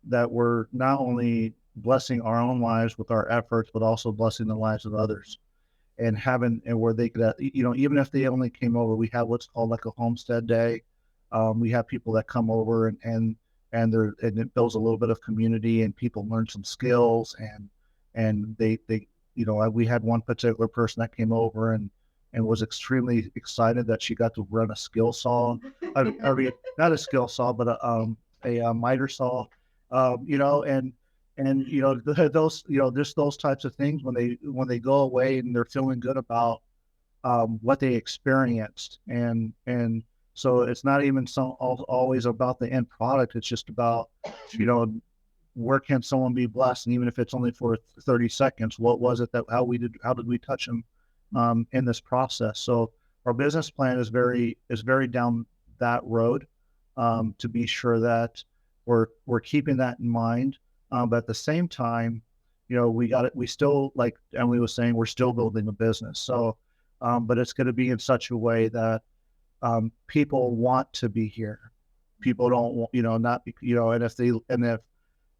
that we're not only blessing our own lives with our efforts, but also blessing the lives of others. And where they could, even if they only came over, we have what's called like a homestead day. We have people that come over and it builds a little bit of community and people learn some skills and they we had one particular person that came over and was extremely excited that she got to run a skill saw. I mean, not a skill saw, but a miter saw. Those just those types of things when they go away and they're feeling good about what they experienced and so it's not even always about the end product. It's just about where can someone be blessed, and even if it's only for 30 seconds, what was it that how did we touch them in this process? So our business plan is very down that road to be sure that we're keeping that in mind. But at the same time, we still, like Emily was saying, we're still building a business. So, but it's going to be in such a way that people want to be here. People don't, not be,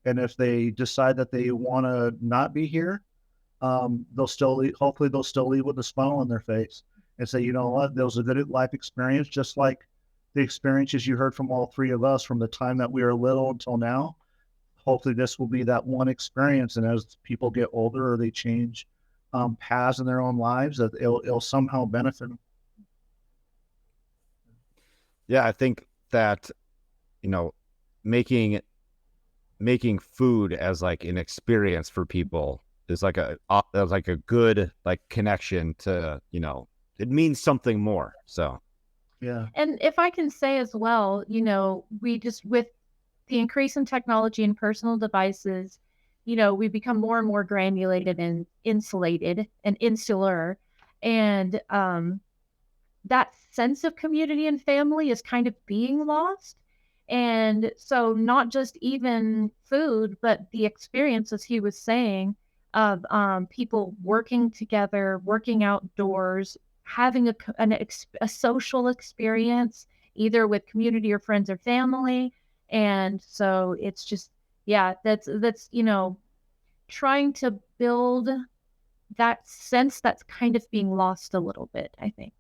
and if they decide that they want to not be here, they'll still leave, hopefully they'll still leave with a smile on their face and say, you know what, there was a good life experience, just like the experiences you heard from all three of us from the time that we were little until now. Hopefully this will be that one experience. And as people get older or they change paths in their own lives, that it'll somehow benefit them. Yeah, I think that, making food as like an experience for people is like a good like connection to, it means something more. So, yeah. And if I can say as well, we just, with the increase in technology and personal devices, we become more and more granulated and insulated and insular. And that sense of community and family is kind of being lost. And so not just even food, but the experience, as he was saying, of people working together, working outdoors, having a social experience, either with community or friends or family. And so it's just, yeah, that's trying to build that sense that's kind of being lost a little bit, I think.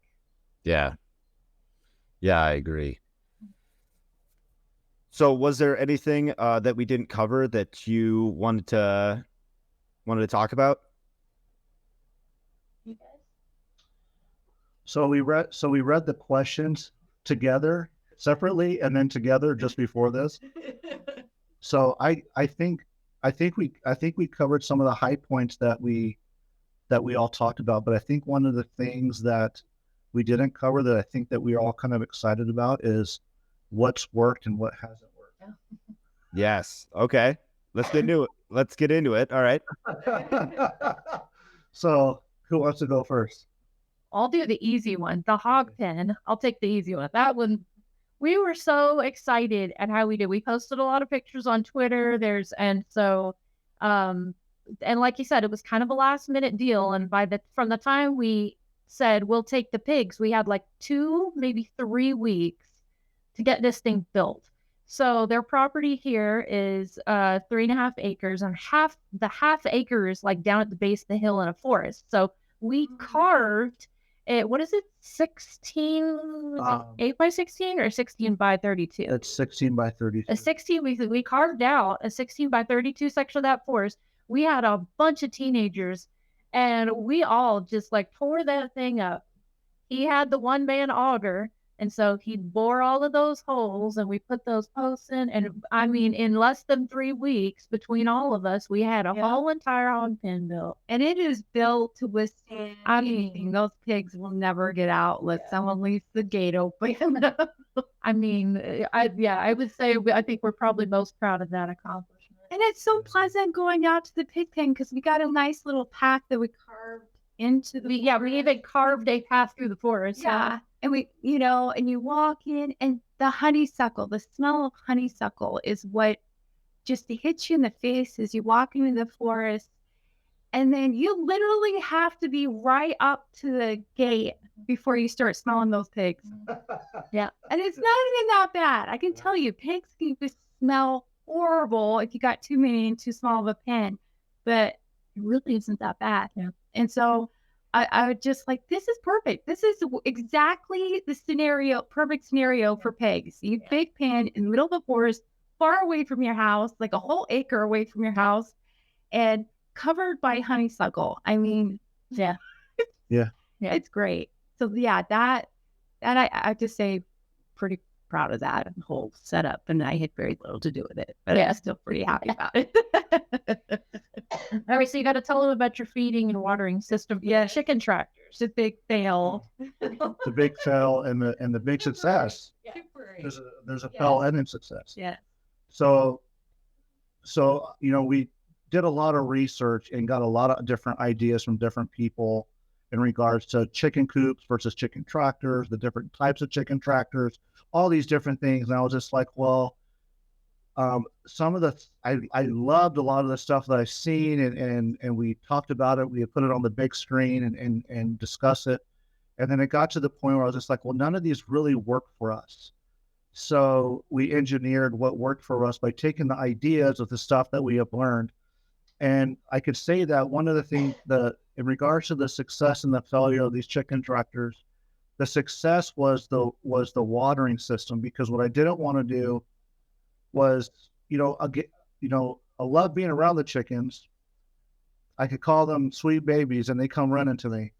yeah, I agree. So was there anything that we didn't cover that you wanted to talk about? So we read the questions together separately and then together just before this. So I think we covered some of the high points that we all talked about, but I think one of the things that we didn't cover that I think that we're all kind of excited about is what's worked and what hasn't worked. Yes. Okay. Let's get into it. All right. So who wants to go first? I'll do the easy one, the hog pen. I'll take the easy one. That one, we were so excited at how we did. We posted a lot of pictures on Twitter. And like you said, it was kind of a last minute deal. And from the time we said we'll take the pigs, we had like 2, maybe 3 weeks to get this thing built. So their property here is 3.5 acres, and half acre is like down at the base of the hill in a forest. So we carved it. What is it? 16, 8 by 16 or 16 by 32? It's 16 by 32. A 16. We carved out a 16 by 32 section of that forest. We had a bunch of teenagers, and we all just like tore that thing up. He had the one-man auger, and so he bore all of those holes, and we put those posts in. And I mean, in less than 3 weeks between all of us, we had a whole entire hog pen built. And it is built to withstand anything. Those pigs will never get out unless someone leaves the gate open. I mean, I would say I think we're probably most proud of that accomplishment. And it's so pleasant going out to the pig pen because we got a nice little path that we carved into the we even carved a path through the forest. Yeah. And we, and you walk in, and the honeysuckle, the smell of honeysuckle is what just hits you in the face as you walk into the forest. And then you literally have to be right up to the gate before you start smelling those pigs. Yeah. And it's not even that bad. I can tell you, pigs can just smell horrible if you got too many and too small of a pen, but it really isn't that bad. Yeah. And so I would just like, this is perfect. This is exactly the perfect scenario for pigs. You big pen in the middle of the forest, far away from your house, like a whole acre away from your house, and covered by honeysuckle. I mean, yeah. It's great. So yeah, that I have to say, pretty proud of that whole setup, and I had very little to do with it, but I'm still pretty happy about it. All right, so you got to tell them about your feeding and watering system. Yeah, chicken tractors, a big fail. The big fail and the big success. There's a fail and a success. Yeah. So we did a lot of research and got a lot of different ideas from different people in regards to chicken coops versus chicken tractors, the different types of chicken tractors, all these different things. And I was just like, well, I loved a lot of the stuff that I've seen, and we talked about it. We put it on the big screen and discuss it. And then it got to the point where I was just like, well, none of these really work for us. So we engineered what worked for us by taking the ideas of the stuff that we have learned. And I could say that one of the things in regards to the success and the failure of these chicken tractors, the success was the watering system, because what I didn't want to do was, I love being around the chickens. I could call them sweet babies and they come running to me.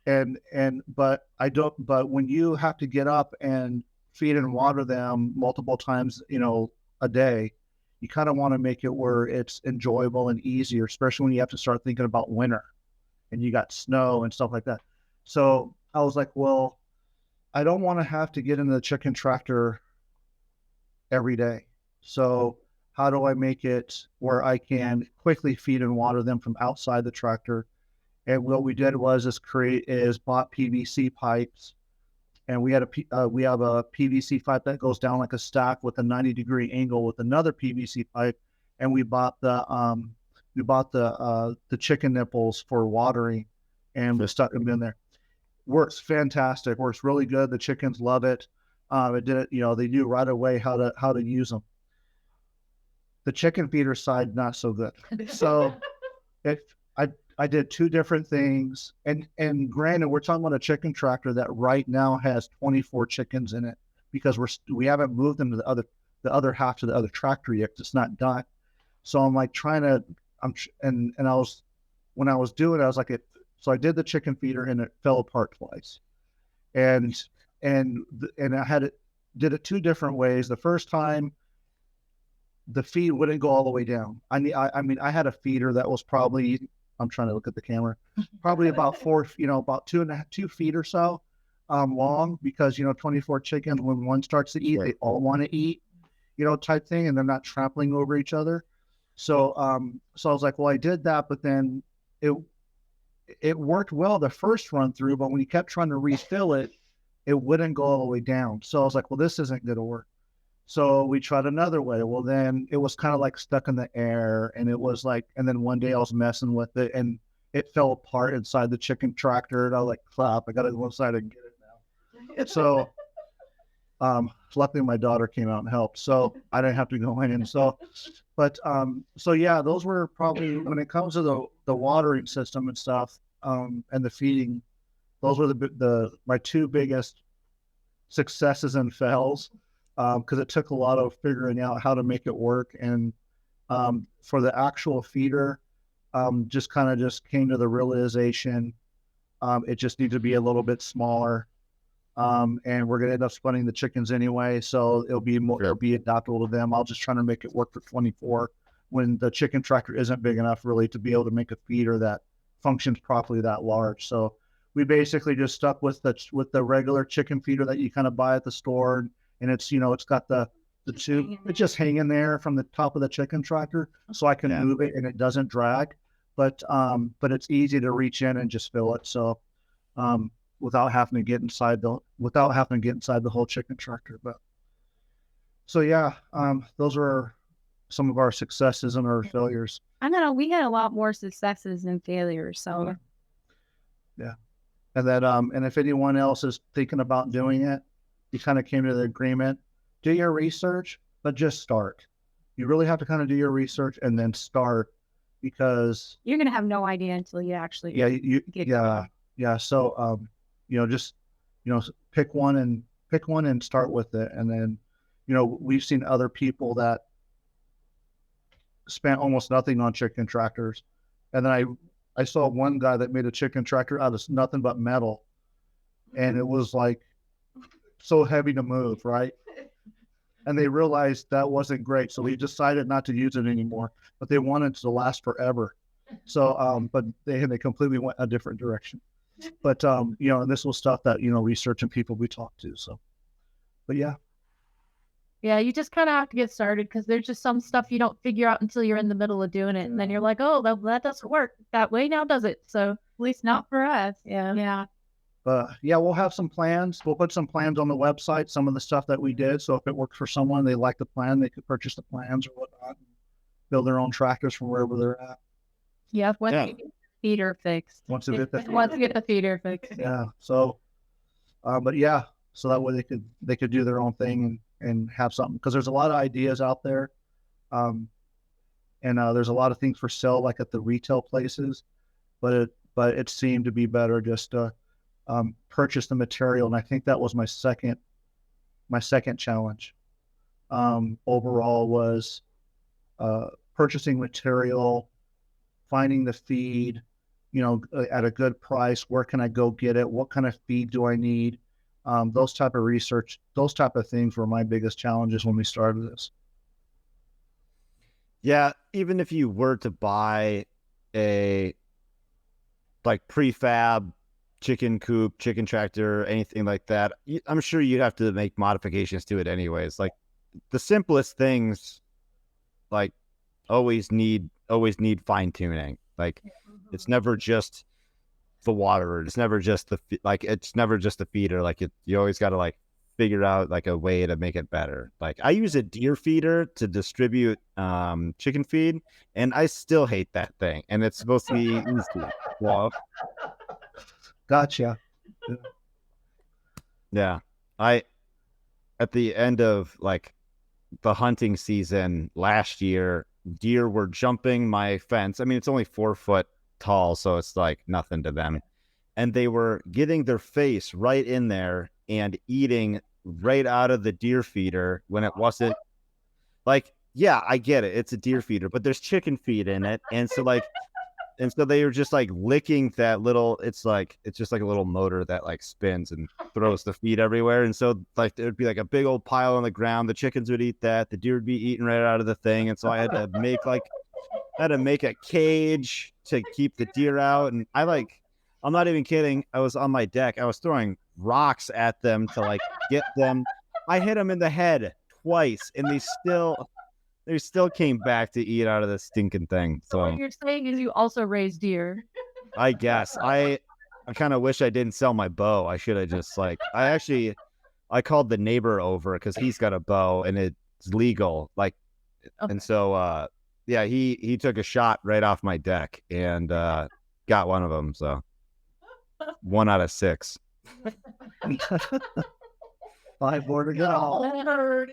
But when you have to get up and feed and water them multiple times, a day, you kind of want to make it where it's enjoyable and easier, especially when you have to start thinking about winter and you got snow and stuff like that. So I was like, well, I don't want to have to get in the chicken tractor every day. So how do I make it where I can quickly feed and water them from outside the tractor? And what we did was bought PVC pipes, and we have a PVC pipe that goes down like a stack with a 90-degree angle with another PVC pipe, and we bought the chicken nipples for watering, and we stuck them in there. Works fantastic. Works really good. The chickens love it. It did it. They knew right away how to use them. The chicken feeder side, not so good. So I did 2 different things, and granted, we're talking about a chicken tractor that right now has 24 chickens in it, because we haven't moved them to the other. the other half to the other tractor yet, 'cause it's not done. So I'm like trying to, and when I was doing it, I was like, so I did the chicken feeder and it fell apart twice. And, and I did it two different ways. The first time the feed wouldn't go all the way down. I mean, I had a feeder that was probably, I'm trying to look at the camera, probably about about 2.5 feet or so long, because, 24 chickens, when one starts to eat, they all want to eat, type thing, and they're not trampling over each other. So, so I was like, well, I did that, but then it worked well the first run through, but when you kept trying to refill it, it wouldn't go all the way down. So I was like, well, this isn't going to work. So we tried another way. Well, then it was kind of like stuck in the air, and it was like, and then one day I was messing with it and it fell apart inside the chicken tractor. And I was like, crap, I got to go inside and get it now. So, luckily my daughter came out and helped, so I didn't have to go in. And so, but, so yeah, those were probably, when it comes to the watering system and stuff, and the feeding, those were my two biggest successes and fails. Because it took a lot of figuring out how to make it work. And for the actual feeder, just came to the realization it just needs to be a little bit smaller. And we're going to end up splitting the chickens anyway, so it'll be adaptable to them. I'll just try to make it work for 24 when the chicken tractor isn't big enough really to be able to make a feeder that functions properly that large. So we basically just stuck with the regular chicken feeder that you kind of buy at the store. And it's, it's got the tube, it's just hanging there from the top of the chicken tractor, so I can move it and it doesn't drag, but it's easy to reach in and just fill it. So, without having to get inside the whole chicken tractor. But so, yeah, those are some of our successes and our failures. I don't know. We had a lot more successes than failures. So, yeah. And then, and if anyone else is thinking about doing it, you kind of came to the agreement, do your research, but just start. You really have to kind of do your research and then start, because you're going to have no idea until you actually get going. Yeah. So, just, pick one and start with it. And then, we've seen other people that spent almost nothing on chicken tractors. And then I saw one guy that made a chicken tractor out of nothing but metal. And it was like, so heavy to move, right? And they realized that wasn't great, so they decided not to use it anymore. But they wanted it to last forever, so but they completely went a different direction. But and this was stuff that research and people we talked to. So, but yeah, you just kind of have to get started, because there's just some stuff you don't figure out until you're in the middle of doing it, and then you're like, oh, that doesn't work that way now, does it? So at least not for us. Yeah. Yeah, we'll have some plans. We'll put some plans on the website, some of the stuff that we did. So if it works for someone, they like the plan, they could purchase the plans or whatnot, and build their own tractors from wherever they're at. Yeah, once you get the feeder fixed. Once you get the feeder fixed. Yeah. So, but yeah, so that way they could do their own thing and have something, because there's a lot of ideas out there, and there's a lot of things for sale, like at the retail places, but it seemed to be better just to purchase the material. And I think that was my second challenge overall was purchasing material, finding the feed, at a good price. Where can I go get it? What kind of feed do I need? Those type of research, those type of things were my biggest challenges when we started this. Yeah, even if you were to buy a prefab chicken coop, chicken tractor, anything like that, I'm sure you'd have to make modifications to it anyways. Like the simplest things, always need fine tuning. It's never just the water. It's never just the feeder. You always got to figure out a way to make it better. I use a deer feeder to distribute chicken feed, and I still hate that thing. And it's supposed to be easy. Well, gotcha. Yeah. At the end of the hunting season last year, deer were jumping my fence. I mean, it's only 4 foot tall, so it's nothing to them. And they were getting their face right in there and eating right out of the deer feeder when it wasn't like, yeah, I get it. It's a deer feeder, but there's chicken feed in it. And so like, and so they were just like licking that little, it's just like a little motor that like spins and throws the feed everywhere. And so like, there'd be like a big old pile on the ground. The chickens would eat that. The deer would be eating right out of the thing. And so I had to make a cage to keep the deer out. And I'm not even kidding. I was on my deck. I was throwing rocks at them to like get them. I hit them in the head twice and they still came back to eat out of the stinking thing. So what you're saying is you also raise deer. I guess I kind of wish I didn't sell my bow. I should have just like, I called the neighbor over because he's got a bow and it's legal. Like, Okay. and so, yeah, he took a shot right off my deck and got one of them. So 1 out of 6. 5 more to go.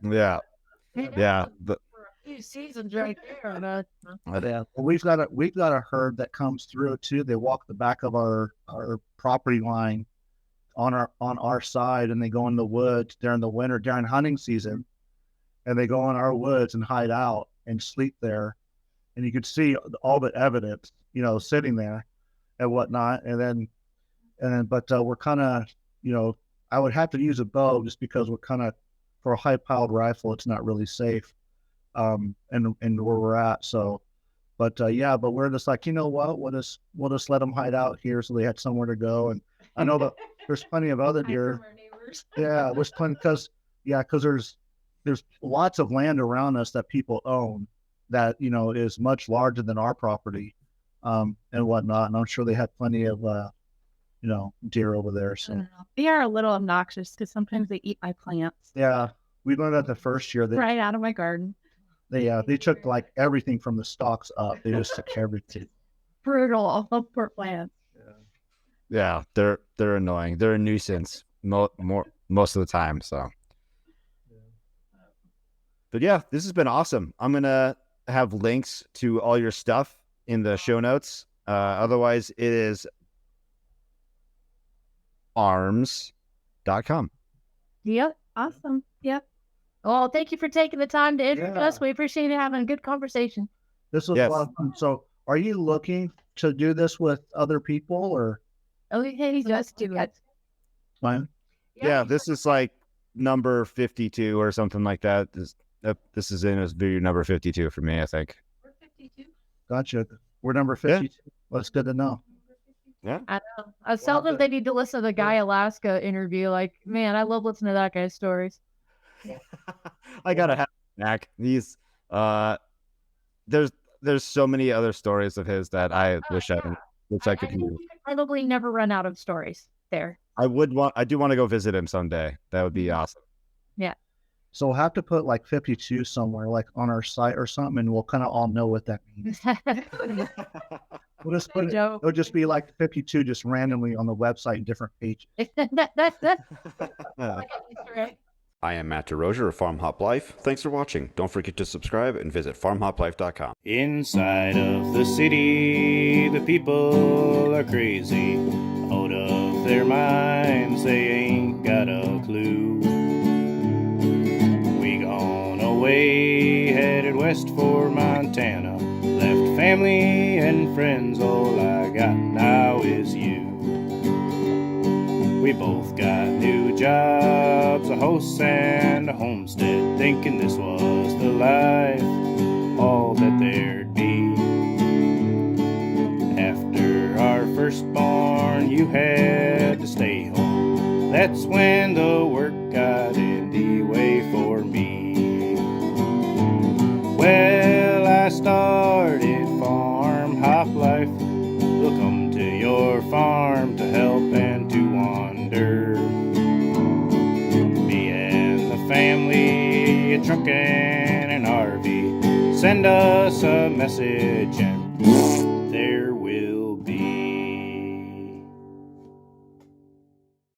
Yeah. Yeah. But, Few seasons right there. Yeah, well, we've got a herd that comes through too. They walk the back of our property line on our side, and they go in the woods during the winter, during hunting season, and they go in our woods and hide out and sleep there. And you could see all the evidence, sitting there and whatnot. But we're kind of, I would have to use a bow just because we're kind of, for a high-powered rifle, it's not really safe. And where we're at. So, but we're just like, you know what, we'll just let them hide out here so they had somewhere to go. And I know that there's plenty of other deer. Yeah, there's plenty because there's lots of land around us that people own that, is much larger than our property, and whatnot. And I'm sure they have plenty of, deer over there. So They are a little obnoxious because sometimes they eat my plants. Yeah, we learned that the first year. Right out of my garden. They took like everything from the stalks up. They just took everything. Brutal. All poor plants. yeah, they're annoying. They're a nuisance most of the time. So, but yeah, this has been awesome. I'm gonna have links to all your stuff in the show notes. Otherwise, it is arms.com. Yep. Awesome. Yep. Well, thank you for taking the time to introduce us. Yeah. We appreciate having a good conversation. This was Yes. a lot of fun. So, are you looking to do this with other people or Okay, Just do it. fine? Yeah, this is like number 52 or something like that. This is in as video number 52 for me, I think. Gotcha. We're number 52. That's good to know. Yeah. I know. I was telling them they need to listen to the Guy Alaska interview. Like, man, I love listening to that guy's stories. I gotta have Mac. He's there's so many other stories of his that I wish I could think hear. we could probably never run out of stories there. I do want to go visit him someday. That would be awesome. So we'll have to put like 52 somewhere, like on our site or something, and we'll kind of all know what that means. We'll just put it. Joke. It'll just be like 52, just randomly on the website in different pages. I am Matt DeRozier of FarmHopLife. Thanks for watching. Don't forget to subscribe and visit FarmHopLife.com. Inside of the city, the people are crazy. Out of their minds, they ain't got a clue. We gone away, headed west for Montana. Left family and friends, all I got now is you. We both got new jobs, a house and a homestead, thinking this was the life, all that there'd be. After our firstborn, you had to stay home. That's when the work got in the way for me. Well, I started Farm Hop Life. We'll come to your farm to help and to wander. Me and the family, a truck and an RV. Send us a message and there